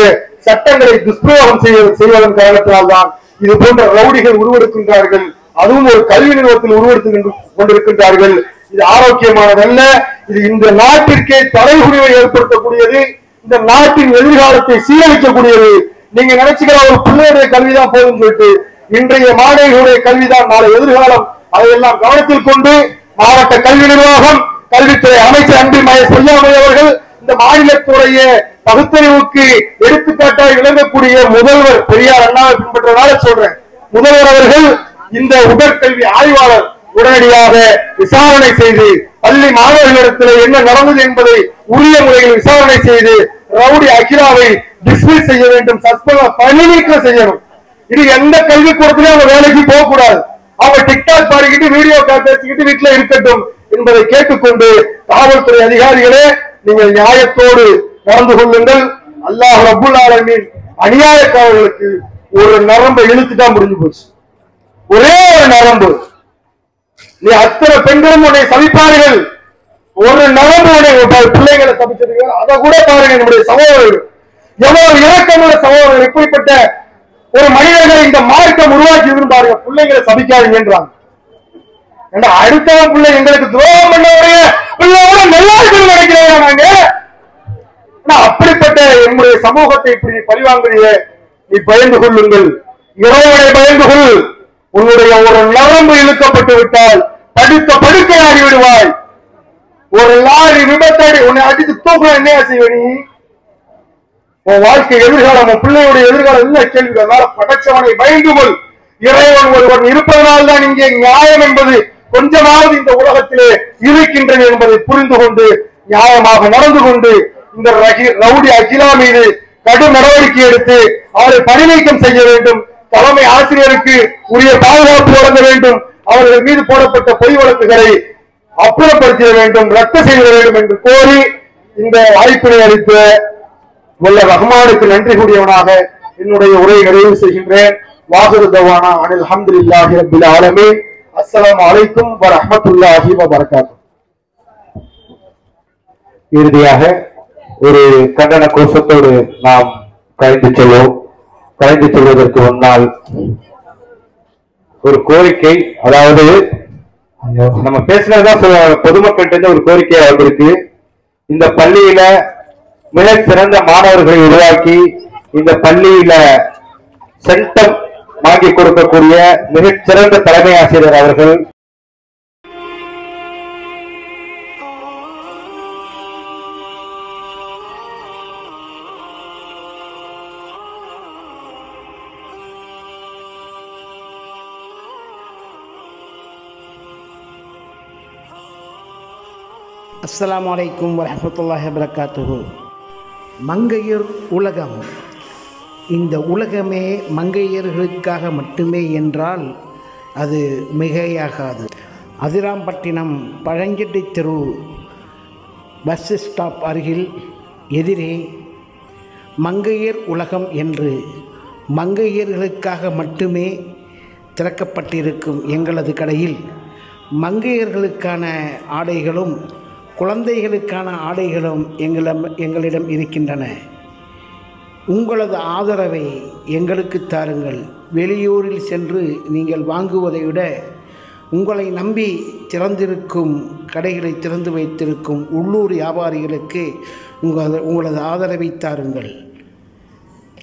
சட்டங்களை துஷ்பிரயோகம் செய்வதன் காரணத்தினால்தான் இது போன்ற ரவுடிகள் உருவெடுக்கின்றார்கள். அதுவும் ஒரு கல்வி நிறுவனத்தில் உருவெடுத்து கொண்டிருக்கின்றார்கள். இது ஆரோக்கியமானதல்ல. இது இந்த நாட்டிற்கே தலைகுனிவை ஏற்படுத்தக்கூடியது, இந்த நாட்டின் எதிர்காலத்தை சீரழிக்கக்கூடியது. நீங்க நினைச்சுக்கிற ஒரு பிள்ளையுடைய கல்விதான் போதும் சொல்லிட்டு இன்றைய மாணவர்களுடைய கல்விதான் நாளை எதிர்காலம். அதையெல்லாம் கவனத்தில் கொண்டு மாவட்ட கல்வி நிர்வாகம், கல்வித்துறை அமைச்சர் அன்பில் மகேஷ் பொய்யாமை அவர்கள், இந்த மாநிலத்துடைய பகுத்தறிவுக்கு எடுத்துக்காட்டாக விளங்கக்கூடிய முதல்வர் பெரியார் அண்ணாவை பின்பற்றதால சொல்றேன், முதல்வர் அவர்கள் இந்த உடற்கல்வி ஆய்வாளர் உடனடியாக விசாரணை செய்து பள்ளி மாணவர்களிடத்தில் என்ன நடந்தது என்பதை உரிய முறையில் விசாரணை செய்து ரவுடி அகிலாவை டிஸ்மிஸ் செய்ய வேண்டும், பணி நீக்கம் செய்யணும். இது எந்த கல்விக்கூடத்திலும் அவங்க வேலைக்கு போக கூடாது. அவங்க டிக்டாக் பாடிக்கிட்டு வீடியோ கால் பேசிக்கிட்டு வீட்டுல இருக்கட்டும் என்பதை கேட்டுக்கொண்டு காவல்துறை அதிகாரிகளே நீங்கள் நியாயத்தோடு நடந்து கொள்ளுங்கள். அல்லாஹ் ரப்புல் ஆலமீன் அநியாயக்காரர்களுக்கு ஒரு நரம்பை இழுத்துட்டா முடிஞ்சு போச்சு. ஒரே ஒரு நரம்பு. நீ அத்தனை பெண்களும் உன்னை சபிப்பார்கள். ஒரு நரம்பு பிள்ளைகளை சபிச்சிருக்க, அதை கூட பாருங்க. நம்முடைய சகோதரர்கள் எவ்வளவு இறக்கமுள்ள சகோதரர்கள், எப்படிப்பட்ட ஒரு மனிதர்களை இந்த மார்க்கம் உருவாக்கி பாருங்க. பிள்ளைங்களை சபிக்காதீங்கன்றாங்க. அடுத்தவன் பிள்ளை எங்களுக்கு துரோகம் பண்ணவரைய பிள்ளையோட நல்லா இருக்குன்னு நினைக்கிறேன் நாங்க. அப்படிப்பட்ட என்னுடைய சமூகத்தை இப்படி பழிவாங்குறீங்க. நீ பயந்து கொள்ளுங்கள், இறைவனை பயந்து கொள். உன்னுடைய ஒரு நரம்பு இழுக்கப்பட்டு விட்டால் படுத்த படுக்கையாகி விடுவாய். ஒரு லாரி விபத்தாடி உன்னை அடித்து தூக்க என்ன செய்வ நீ? உன் வாழ்க்கை எதிர்காலம், உன் பிள்ளையுடைய எதிர்காலம் என்ன கேள்வி? அதனால படைச்சவனை பயந்து கொள். இறைவன் ஒருவன் இருப்பதனால் தான் இங்கே நியாயம் என்பது கொஞ்சமாவது இந்த உலகத்திலே இருக்கின்றன என்பதை புரிந்து கொண்டு நியாயமாக நடந்து கொண்டு இந்த ரவுடி அகிலா மீது கடும் நடவடிக்கை எடுத்து அவரை பணிநீக்கம் செய்ய வேண்டும். தலைமை ஆசிரியருக்கு உரிய பாதுகாப்பு வழங்க வேண்டும். அவர்கள் மீது போடப்பட்ட பொய் வழக்குகளை அப்புறப்படுத்திட வேண்டும், ரத்து செய்ய வேண்டும் என்று கோரி இந்த வாய்ப்பினை அளித்த வல்ல ரஹ்மானுக்கு நன்றி கூடியவனாக என்னுடைய உரையை நிறைவு செய்கின்றேன். வாஹிரு தவானா அனில் அல்ஹம்துலில்லாஹி ரப்பில் ஆலமீன். அஸ்ஸலாமு அலைக்கும் வரஹ்மத்துல்லாஹி வபரகாத்துஹு. இறுதியாக ஒரு கண்டன கோஷத்தோடு நாம் கலைந்து செல்வதற்கு முன்னால் ஒரு கோரிக்கை, அதாவது நம்ம பேசினதுதான் பொதுமக்கள்கிட்ட ஒரு கோரிக்கையா வந்திருக்கு. இந்த பள்ளியில மிக சிறந்த மாணவர்களை உருவாக்கி இந்த பள்ளியில சென்டம் வாங்கி கொடுக்கக்கூடிய மிகச் சிறந்த தலைமை ஆசிரியர் அவர்கள் அஸ்ஸலாமு அலைக்கும் வரஹ்மத்துல்லாஹி வபரகாத்துஹு. மங்கையர் உலகம், இந்த உலகமே மங்கையர்களுக்காக மட்டுமே என்றால் அது மிகையாகாது. அதிராம்பட்டினம் பழஞ்செட்டி தெரு பஸ் ஸ்டாப் அருகில் எதிரே மங்கையர் உலகம் என்று மங்கையர்களுக்காக மட்டுமே திறக்கப்பட்டிருக்கும் எங்களது கடையில் மங்கையர்களுக்கான ஆடைகளும் குழந்தைகளுக்கான ஆடைகளும் எங்களிடம் இருக்கின்றன. உங்களது ஆதரவை எங்களுக்கு தாருங்கள். வெளியூரில் சென்று நீங்கள் வாங்குவதை விட உங்களை நம்பி திறந்திருக்கும் கடைகளை திறந்து வைத்திருக்கும் உள்ளூர் வியாபாரிகளுக்கு உங்களது ஆதரவை தாருங்கள்.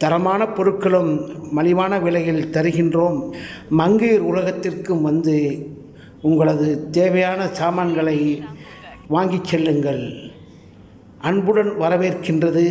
தரமான பொருட்களும் மலிவான விலையில் தருகின்றோம். மங்கையர் உலகத்திற்கும் வந்து உங்களது தேவையான சாமான்களை வாங்கிச் செல்லுங்கள். அன்புடன் வரவேற்கின்றது